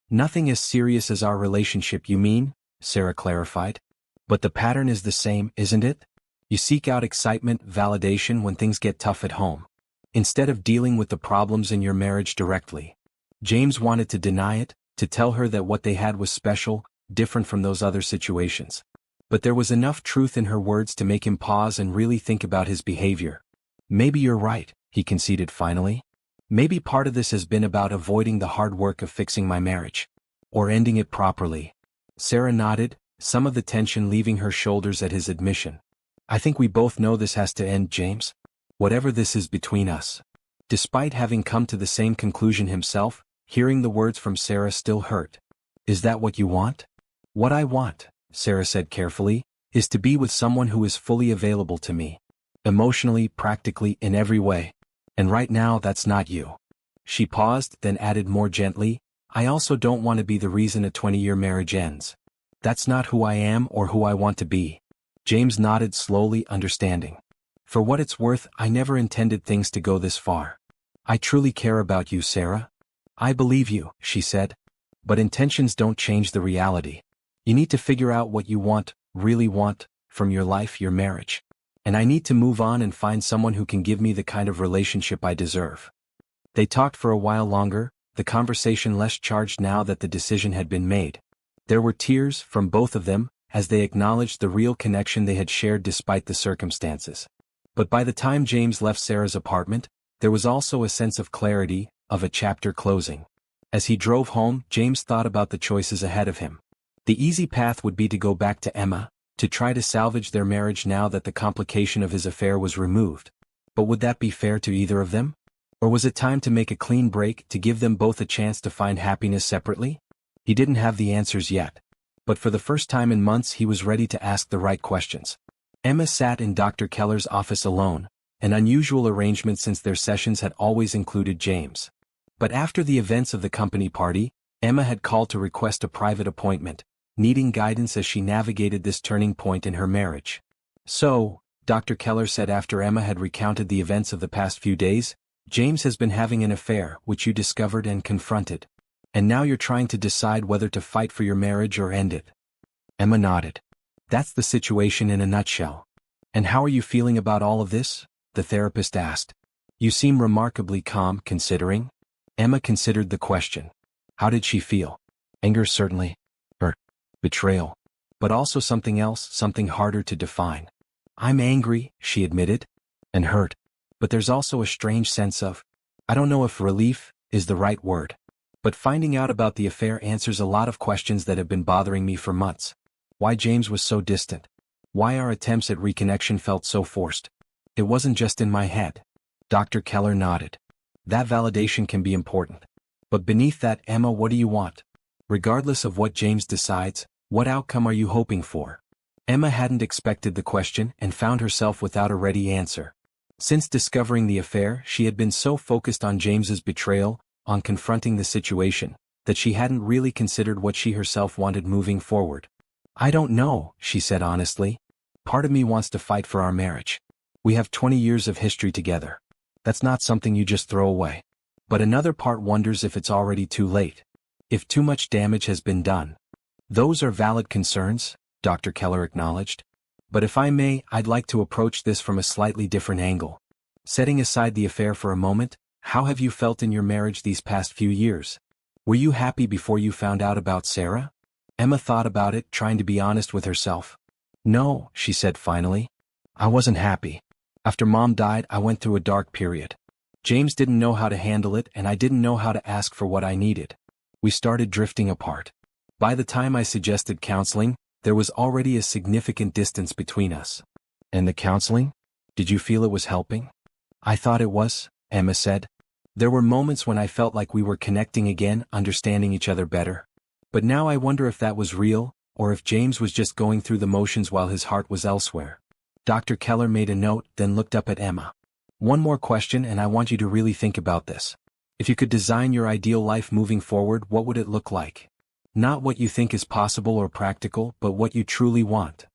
"Nothing as serious as our relationship, you mean?" Sarah clarified. "But the pattern is the same, isn't it? You seek out excitement, validation when things get tough at home, instead of dealing with the problems in your marriage directly." James wanted to deny it, to tell her that what they had was special, different from those other situations. But there was enough truth in her words to make him pause and really think about his behavior. "Maybe you're right," he conceded finally. "Maybe part of this has been about avoiding the hard work of fixing my marriage. Or ending it properly." Sarah nodded, some of the tension leaving her shoulders at his admission. "I think we both know this has to end, James. Whatever this is between us." Despite having come to the same conclusion himself, hearing the words from Sarah still hurt. "Is that what you want?" "What I want," Sarah said carefully, "is to be with someone who is fully available to me. Emotionally, practically, in every way. And right now that's not you." She paused, then added more gently, "I also don't want to be the reason a 20-year marriage ends. That's not who I am or who I want to be." James nodded slowly, understanding. "For what it's worth, I never intended things to go this far. I truly care about you, Sarah." "I believe you," she said. "But intentions don't change the reality. You need to figure out what you want, really want, from your life, your marriage. And I need to move on and find someone who can give me the kind of relationship I deserve." They talked for a while longer, the conversation less charged now that the decision had been made. There were tears, from both of them, as they acknowledged the real connection they had shared despite the circumstances. But by the time James left Sarah's apartment, there was also a sense of clarity, of a chapter closing. As he drove home, James thought about the choices ahead of him. The easy path would be to go back to Emma, to try to salvage their marriage now that the complication of his affair was removed. But would that be fair to either of them? Or was it time to make a clean break, to give them both a chance to find happiness separately? He didn't have the answers yet. But for the first time in months he was ready to ask the right questions. Emma sat in Dr. Keller's office alone, an unusual arrangement since their sessions had always included James. But after the events of the company party, Emma had called to request a private appointment, needing guidance as she navigated this turning point in her marriage. "So," Dr. Keller said after Emma had recounted the events of the past few days, "James has been having an affair, which you discovered and confronted. And now you're trying to decide whether to fight for your marriage or end it." Emma nodded. "That's the situation in a nutshell." "And how are you feeling about all of this?" the therapist asked. "You seem remarkably calm, considering." Emma considered the question. How did she feel? Anger certainly. Hurt. Betrayal. But also something else, something harder to define. "I'm angry," she admitted. "And hurt. But there's also a strange sense of, I don't know if relief is the right word. But finding out about the affair answers a lot of questions that have been bothering me for months. Why James was so distant. Why our attempts at reconnection felt so forced. It wasn't just in my head." Dr. Keller nodded. "That validation can be important. But beneath that, Emma, what do you want? Regardless of what James decides, what outcome are you hoping for?" Emma hadn't expected the question and found herself without a ready answer. Since discovering the affair, she had been so focused on James's betrayal, on confronting the situation, that she hadn't really considered what she herself wanted moving forward. "I don't know," she said honestly. "Part of me wants to fight for our marriage. We have 20 years of history together. That's not something you just throw away. But another part wonders if it's already too late. If too much damage has been done." "Those are valid concerns," Dr. Keller acknowledged. "But if I may, I'd like to approach this from a slightly different angle. Setting aside the affair for a moment, how have you felt in your marriage these past few years? Were you happy before you found out about Sarah?" Emma thought about it, trying to be honest with herself. "No," she said finally. "I wasn't happy. After Mom died, I went through a dark period. James didn't know how to handle it, and I didn't know how to ask for what I needed. We started drifting apart. By the time I suggested counseling, there was already a significant distance between us." "And the counseling? Did you feel it was helping?" "I thought it was," Emma said. "There were moments when I felt like we were connecting again, understanding each other better. But now I wonder if that was real, or if James was just going through the motions while his heart was elsewhere." Dr. Keller made a note, then looked up at Emma. "One more question, and I want you to really think about this. If you could design your ideal life moving forward, what would it look like? Not what you think is possible or practical, but what you truly want."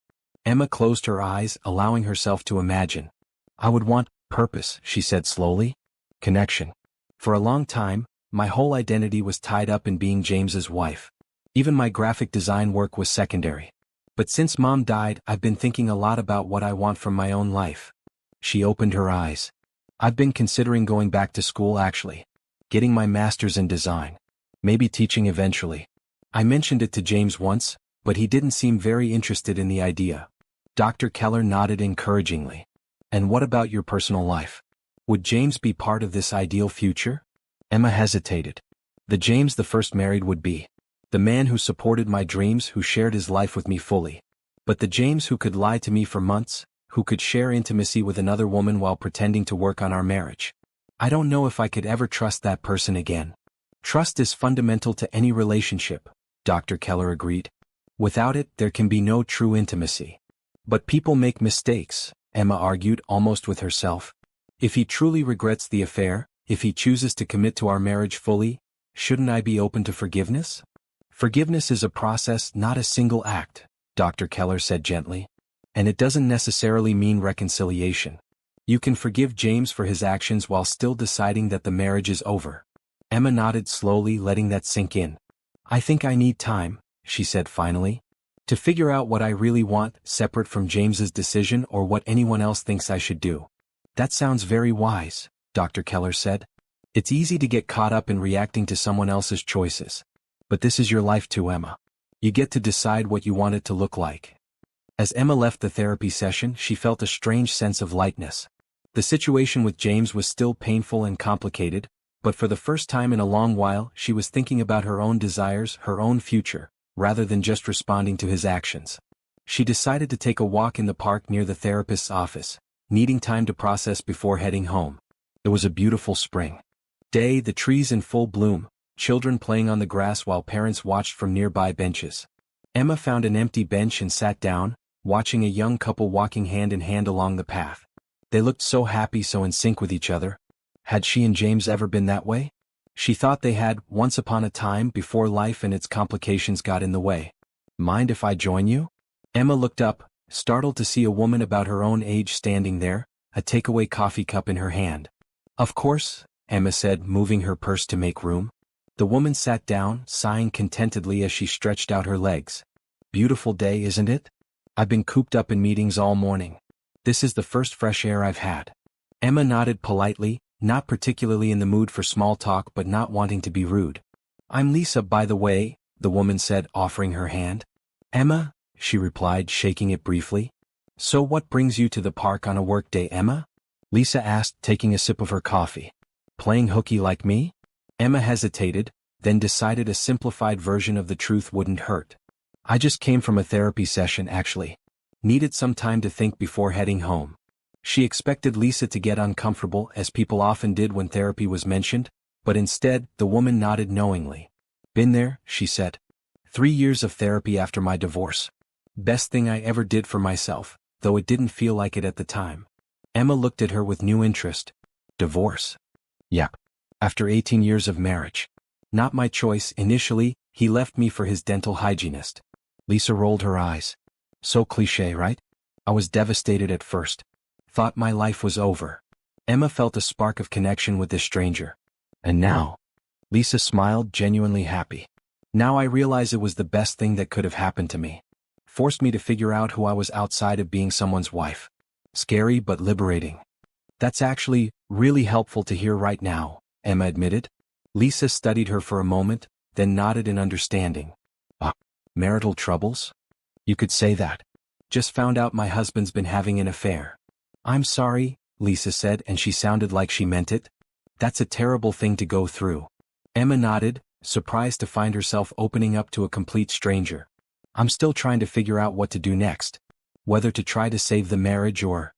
Emma closed her eyes, allowing herself to imagine. "I would want purpose," she said slowly. "Connection. For a long time, my whole identity was tied up in being James's wife. Even my graphic design work was secondary. But since Mom died, I've been thinking a lot about what I want from my own life." She opened her eyes. "I've been considering going back to school actually. Getting my master's in design. Maybe teaching eventually. I mentioned it to James once, but he didn't seem very interested in the idea." Dr. Keller nodded encouragingly. "And what about your personal life? Would James be part of this ideal future?" Emma hesitated. "The James the first married would be. The man who supported my dreams, who shared his life with me fully. But the James who could lie to me for months, who could share intimacy with another woman while pretending to work on our marriage. I don't know if I could ever trust that person again." "Trust is fundamental to any relationship," Dr. Keller agreed. "Without it, there can be no true intimacy." "But people make mistakes," Emma argued, almost with herself. "If he truly regrets the affair, if he chooses to commit to our marriage fully, shouldn't I be open to forgiveness?" "Forgiveness is a process, not a single act," Dr. Keller said gently. "And it doesn't necessarily mean reconciliation. You can forgive James for his actions while still deciding that the marriage is over." Emma nodded slowly, letting that sink in. "I think I need time," she said finally, "to figure out what I really want, separate from James's decision or what anyone else thinks I should do." "That sounds very wise," Dr. Keller said. "It's easy to get caught up in reacting to someone else's choices. But this is your life too, Emma. You get to decide what you want it to look like." As Emma left the therapy session, she felt a strange sense of lightness. The situation with James was still painful and complicated, but for the first time in a long while she was thinking about her own desires, her own future, rather than just responding to his actions. She decided to take a walk in the park near the therapist's office, needing time to process before heading home. It was a beautiful spring day, the trees in full bloom, children playing on the grass while parents watched from nearby benches. Emma found an empty bench and sat down, watching a young couple walking hand in hand along the path. They looked so happy, so in sync with each other. Had she and James ever been that way? She thought they had, once upon a time, before life and its complications got in the way. Mind if I join you? Emma looked up, startled to see a woman about her own age standing there, a takeaway coffee cup in her hand. Of course, Emma said, moving her purse to make room. The woman sat down, sighing contentedly as she stretched out her legs. Beautiful day, isn't it? I've been cooped up in meetings all morning. This is the first fresh air I've had. Emma nodded politely, not particularly in the mood for small talk but not wanting to be rude. I'm Lisa, by the way, the woman said, offering her hand. Emma, she replied, shaking it briefly. So what brings you to the park on a workday, Emma? Lisa asked, taking a sip of her coffee. Playing hooky like me? Emma hesitated, then decided a simplified version of the truth wouldn't hurt. I just came from a therapy session, actually. Needed some time to think before heading home. She expected Lisa to get uncomfortable, as people often did when therapy was mentioned, but instead, the woman nodded knowingly. Been there, she said. 3 years of therapy after my divorce. Best thing I ever did for myself, though it didn't feel like it at the time. Emma looked at her with new interest. Divorce? Yeah. After 18 years of marriage. Not my choice initially, he left me for his dental hygienist. Lisa rolled her eyes. So cliché, right? I was devastated at first. Thought my life was over. Emma felt a spark of connection with this stranger. And now? Lisa smiled, genuinely happy. Now I realize it was the best thing that could have happened to me. Forced me to figure out who I was outside of being someone's wife. Scary but liberating. That's actually really helpful to hear right now, Emma admitted. Lisa studied her for a moment, then nodded in understanding. Marital troubles? You could say that. Just found out my husband's been having an affair. I'm sorry, Lisa said, and she sounded like she meant it. That's a terrible thing to go through. Emma nodded, surprised to find herself opening up to a complete stranger. I'm still trying to figure out what to do next. Whether to try to save the marriage or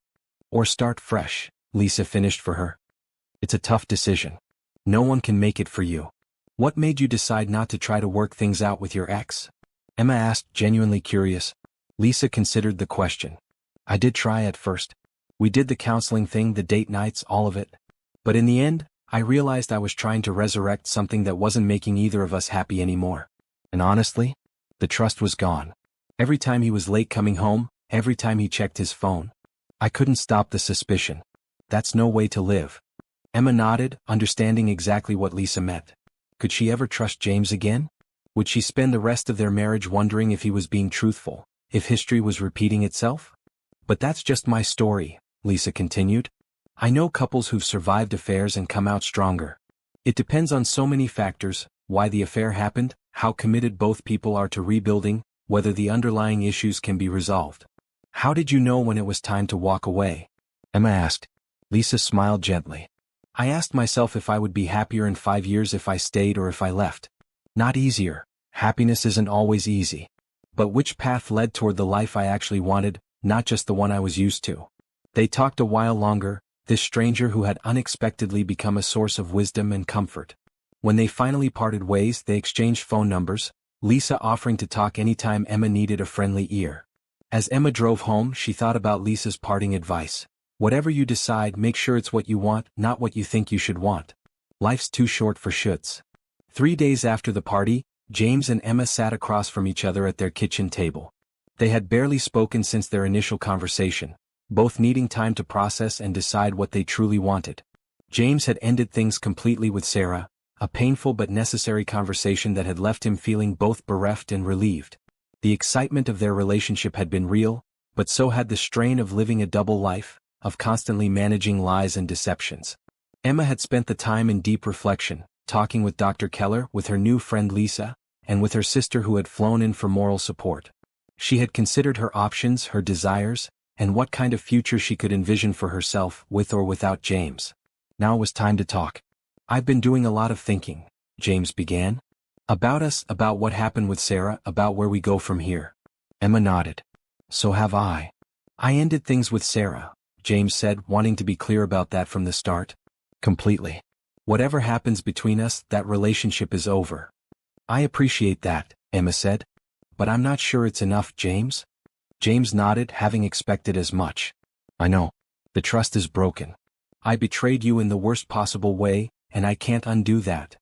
start fresh, Lisa finished for her. It's a tough decision. No one can make it for you. What made you decide not to try to work things out with your ex? Emma asked, genuinely curious. Lisa considered the question. I did try at first. We did the counseling thing, the date nights, all of it. But in the end, I realized I was trying to resurrect something that wasn't making either of us happy anymore. And honestly, the trust was gone. Every time he was late coming home, every time he checked his phone. I couldn't stop the suspicion. That's no way to live. Emma nodded, understanding exactly what Lisa meant. Could she ever trust James again? Would she spend the rest of their marriage wondering if he was being truthful, if history was repeating itself? But that's just my story, Lisa continued. I know couples who've survived affairs and come out stronger. It depends on so many factors: why the affair happened, how committed both people are to rebuilding, whether the underlying issues can be resolved. How did you know when it was time to walk away? Emma asked. Lisa smiled gently. I asked myself if I would be happier in 5 years if I stayed or if I left. Not easier. Happiness isn't always easy. But which path led toward the life I actually wanted, not just the one I was used to? They talked a while longer, this stranger who had unexpectedly become a source of wisdom and comfort. When they finally parted ways, they exchanged phone numbers, Lisa offering to talk anytime Emma needed a friendly ear. As Emma drove home, she thought about Lisa's parting advice. Whatever you decide, make sure it's what you want, not what you think you should want. Life's too short for shoulds. 3 days after the party, James and Emma sat across from each other at their kitchen table. They had barely spoken since their initial conversation, both needing time to process and decide what they truly wanted. James had ended things completely with Sarah, a painful but necessary conversation that had left him feeling both bereft and relieved. The excitement of their relationship had been real, but so had the strain of living a double life, of constantly managing lies and deceptions. Emma had spent the time in deep reflection, talking with Dr. Keller, with her new friend Lisa, and with her sister who had flown in for moral support. She had considered her options, her desires, and what kind of future she could envision for herself with or without James. Now it was time to talk. "I've been doing a lot of thinking," James began. "About us, about what happened with Sarah, about where we go from here." Emma nodded. "So have I. I ended things with Sarah," James said, wanting to be clear about that from the start. "Completely. Whatever happens between us, that relationship is over." "I appreciate that," Emma said. "But I'm not sure it's enough, James." James nodded, having expected as much. "I know. The trust is broken. I betrayed you in the worst possible way, and I can't undo that."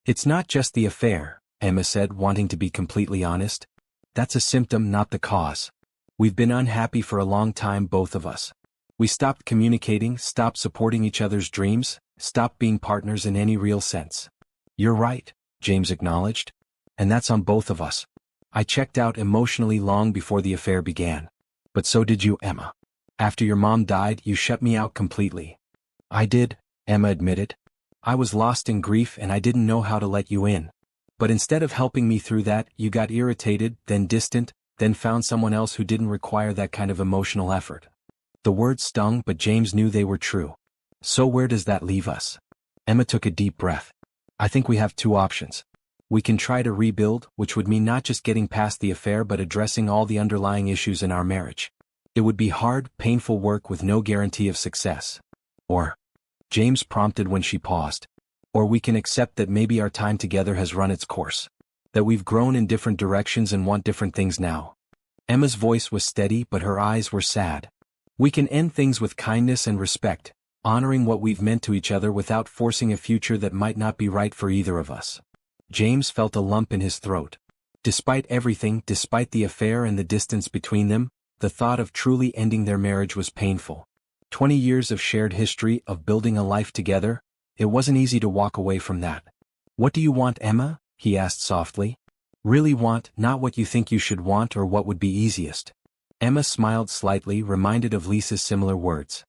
"It's not just the affair," Emma said, wanting to be completely honest. "That's a symptom, not the cause. We've been unhappy for a long time, both of us. We stopped communicating, stopped supporting each other's dreams, stopped being partners in any real sense." "You're right," James acknowledged. "And that's on both of us. I checked out emotionally long before the affair began. But so did you, Emma. After your mom died, you shut me out completely." "I did," Emma admitted. "I was lost in grief and I didn't know how to let you in. But instead of helping me through that, you got irritated, then distant, then found someone else who didn't require that kind of emotional effort." The words stung, but James knew they were true. "So where does that leave us?" Emma took a deep breath. "I think we have two options. We can try to rebuild, which would mean not just getting past the affair but addressing all the underlying issues in our marriage. It would be hard, painful work with no guarantee of success. Or," James prompted when she paused, "or we can accept that maybe our time together has run its course. That we've grown in different directions and want different things now." Emma's voice was steady, but her eyes were sad. "We can end things with kindness and respect, honoring what we've meant to each other without forcing a future that might not be right for either of us." James felt a lump in his throat. Despite everything, despite the affair and the distance between them, the thought of truly ending their marriage was painful. 20 years of shared history, of building a life together, it wasn't easy to walk away from that. "What do you want, Emma?" he asked softly. "Really want, not what you think you should want or what would be easiest." Emma smiled slightly, reminded of Lisa's similar words.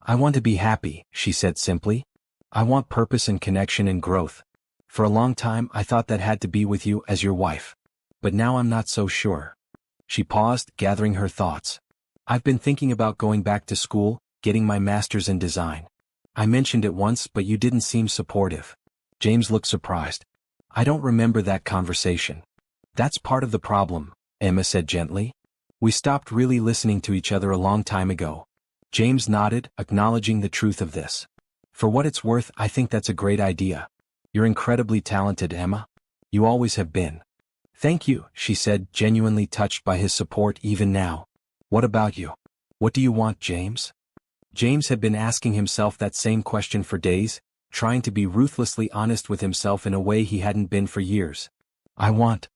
"I want to be happy," she said simply. "I want purpose and connection and growth. For a long time I thought that had to be with you as your wife. But now I'm not so sure." She paused, gathering her thoughts. "I've been thinking about going back to school, getting my master's in design. I mentioned it once, but you didn't seem supportive." James looked surprised. "I don't remember that conversation." "That's part of the problem," Emma said gently. "We stopped really listening to each other a long time ago." James nodded, acknowledging the truth of this. "For what it's worth, I think that's a great idea. You're incredibly talented, Emma. You always have been." "Thank you," she said, genuinely touched by his support even now. "What about you? What do you want, James?" James had been asking himself that same question for days, trying to be ruthlessly honest with himself in a way he hadn't been for years. "I want,"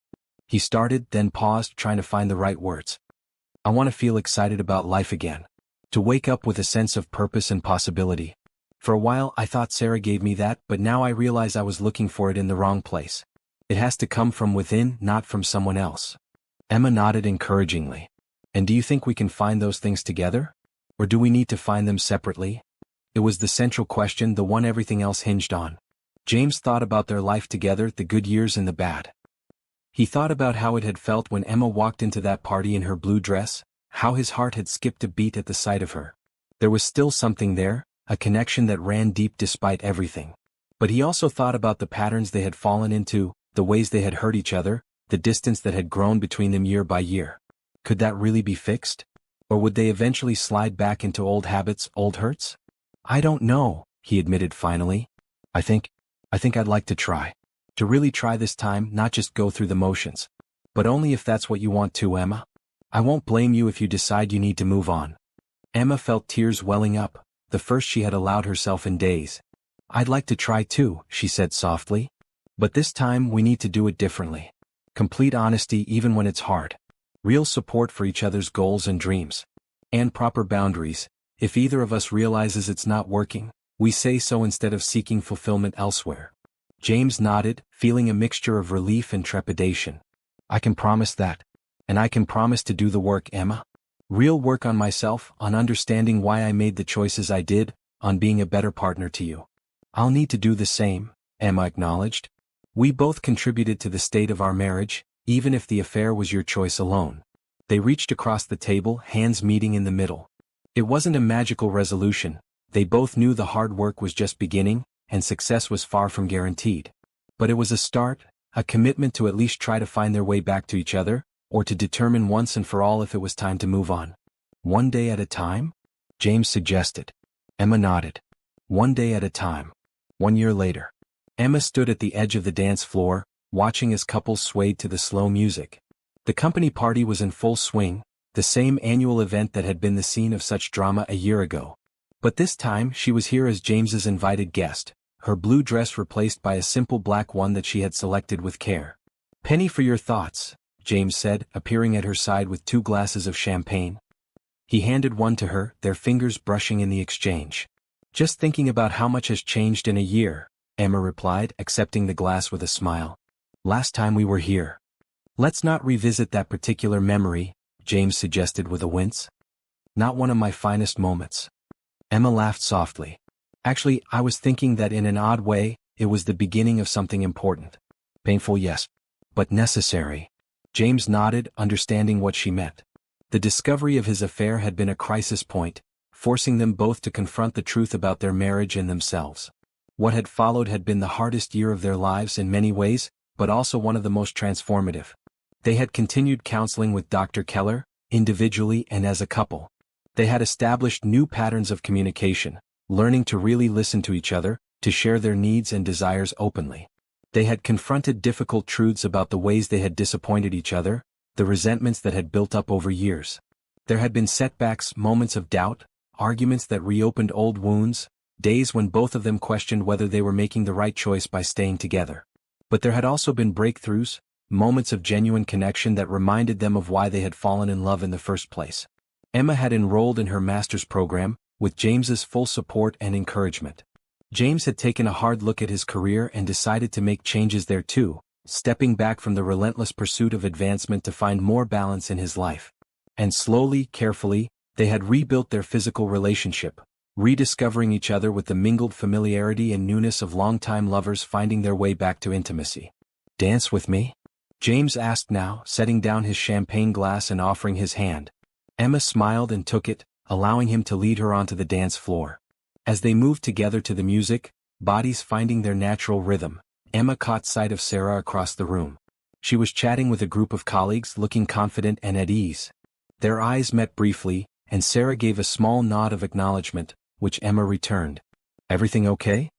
he started, then paused, trying to find the right words. "I want to feel excited about life again. To wake up with a sense of purpose and possibility. For a while I thought Sarah gave me that, but now I realize I was looking for it in the wrong place. It has to come from within, not from someone else." Emma nodded encouragingly. "And do you think we can find those things together? Or do we need to find them separately?" It was the central question, the one everything else hinged on. James thought about their life together, the good years and the bad. He thought about how it had felt when Emma walked into that party in her blue dress, how his heart had skipped a beat at the sight of her. There was still something there, a connection that ran deep despite everything. But he also thought about the patterns they had fallen into, the ways they had hurt each other, the distance that had grown between them year by year. Could that really be fixed? Or would they eventually slide back into old habits, old hurts? "I don't know," he admitted finally. I think I'd like to try. To really try this time, not just go through the motions. But only if that's what you want to, Emma. I won't blame you if you decide you need to move on." Emma felt tears welling up, the first she had allowed herself in days. "I'd like to try too," she said softly. "But this time we need to do it differently. Complete honesty even when it's hard. Real support for each other's goals and dreams. And proper boundaries. If either of us realizes it's not working, we say so instead of seeking fulfillment elsewhere." James nodded, feeling a mixture of relief and trepidation. "I can promise that. And I can promise to do the work, Emma. Real work on myself, on understanding why I made the choices I did, on being a better partner to you." "I'll need to do the same," Emma acknowledged. "We both contributed to the state of our marriage, even if the affair was your choice alone." They reached across the table, hands meeting in the middle. It wasn't a magical resolution. They both knew the hard work was just beginning, and success was far from guaranteed. But it was a start, a commitment to at least try to find their way back to each other, or to determine once and for all if it was time to move on. One day at a time? James suggested. Emma nodded. One day at a time. 1 year later. Emma stood at the edge of the dance floor, watching as couples swayed to the slow music. The company party was in full swing, the same annual event that had been the scene of such drama a year ago. But this time she was here as James's invited guest, her blue dress replaced by a simple black one that she had selected with care. "Penny for your thoughts," James said, appearing at her side with 2 glasses of champagne. He handed one to her, their fingers brushing in the exchange. "Just thinking about how much has changed in a year," Emma replied, accepting the glass with a smile. "Last time we were here." "Let's not revisit that particular memory," James suggested with a wince. "Not one of my finest moments." Emma laughed softly. "Actually, I was thinking that in an odd way, it was the beginning of something important. Painful, yes. But necessary." James nodded, understanding what she meant. The discovery of his affair had been a crisis point, forcing them both to confront the truth about their marriage and themselves. What had followed had been the hardest year of their lives in many ways, but also one of the most transformative. They had continued counseling with Dr. Keller, individually and as a couple. They had established new patterns of communication, learning to really listen to each other, to share their needs and desires openly. They had confronted difficult truths about the ways they had disappointed each other, the resentments that had built up over years. There had been setbacks, moments of doubt, arguments that reopened old wounds, days when both of them questioned whether they were making the right choice by staying together. But there had also been breakthroughs, moments of genuine connection that reminded them of why they had fallen in love in the first place. Emma had enrolled in her master's program, with James's full support and encouragement. James had taken a hard look at his career and decided to make changes there too, stepping back from the relentless pursuit of advancement to find more balance in his life. And slowly, carefully, they had rebuilt their physical relationship, rediscovering each other with the mingled familiarity and newness of longtime lovers finding their way back to intimacy. "Dance with me?" James asked now, setting down his champagne glass and offering his hand. Emma smiled and took it, allowing him to lead her onto the dance floor. As they moved together to the music, bodies finding their natural rhythm, Emma caught sight of Sarah across the room. She was chatting with a group of colleagues, looking confident and at ease. Their eyes met briefly, and Sarah gave a small nod of acknowledgement, which Emma returned. "Everything okay?"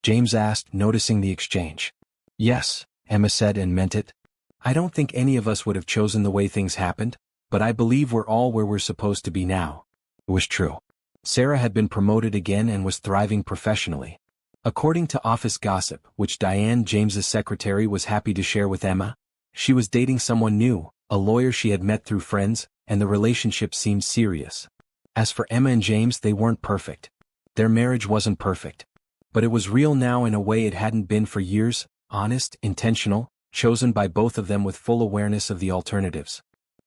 James asked, noticing the exchange. "Yes," Emma said and meant it. "I don't think any of us would have chosen the way things happened, but I believe we're all where we're supposed to be now." It was true. Sarah had been promoted again and was thriving professionally. According to office gossip, which Diane, James's secretary, was happy to share with Emma, she was dating someone new, a lawyer she had met through friends, and the relationship seemed serious. As for Emma and James, they weren't perfect. Their marriage wasn't perfect. But it was real now in a way it hadn't been for years, honest, intentional, chosen by both of them with full awareness of the alternatives.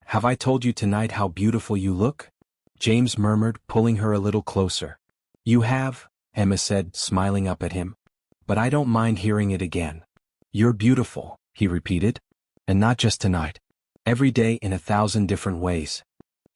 "Have I told you tonight how beautiful you look?" James murmured, pulling her a little closer. "You have," Emma said, smiling up at him. "But I don't mind hearing it again." "You're beautiful," he repeated. "And not just tonight. Every day in 1,000 different ways."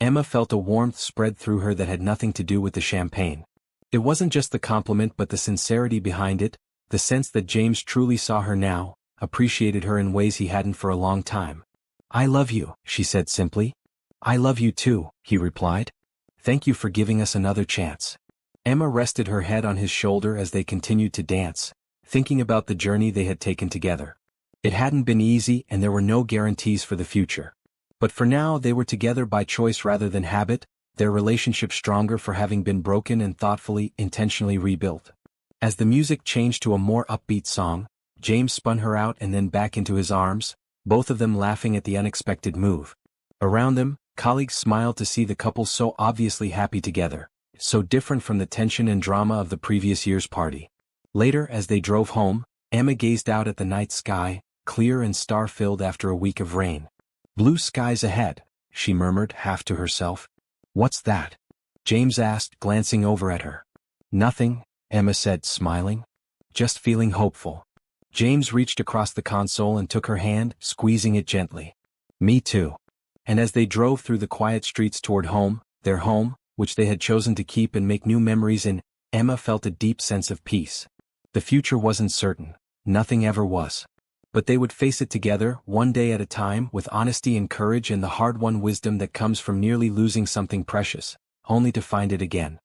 Emma felt a warmth spread through her that had nothing to do with the champagne. It wasn't just the compliment but the sincerity behind it, the sense that James truly saw her now, appreciated her in ways he hadn't for a long time. "I love you," she said simply. "I love you too," he replied. "Thank you for giving us another chance." Emma rested her head on his shoulder as they continued to dance, thinking about the journey they had taken together. It hadn't been easy and there were no guarantees for the future. But for now they were together by choice rather than habit, their relationship stronger for having been broken and thoughtfully, intentionally rebuilt. As the music changed to a more upbeat song, James spun her out and then back into his arms, both of them laughing at the unexpected move. Around them, colleagues smiled to see the couple so obviously happy together, so different from the tension and drama of the previous year's party. Later, as they drove home, Emma gazed out at the night sky, clear and star-filled after a week of rain. "Blue skies ahead," she murmured half to herself. "What's that?" James asked, glancing over at her. "Nothing," Emma said, smiling. "Just feeling hopeful." James reached across the console and took her hand, squeezing it gently. "Me too." And as they drove through the quiet streets toward home, their home, which they had chosen to keep and make new memories in. Emma felt a deep sense of peace. The future wasn't certain, nothing ever was. But they would face it together, one day at a time, with honesty and courage and the hard-won wisdom that comes from nearly losing something precious, only to find it again.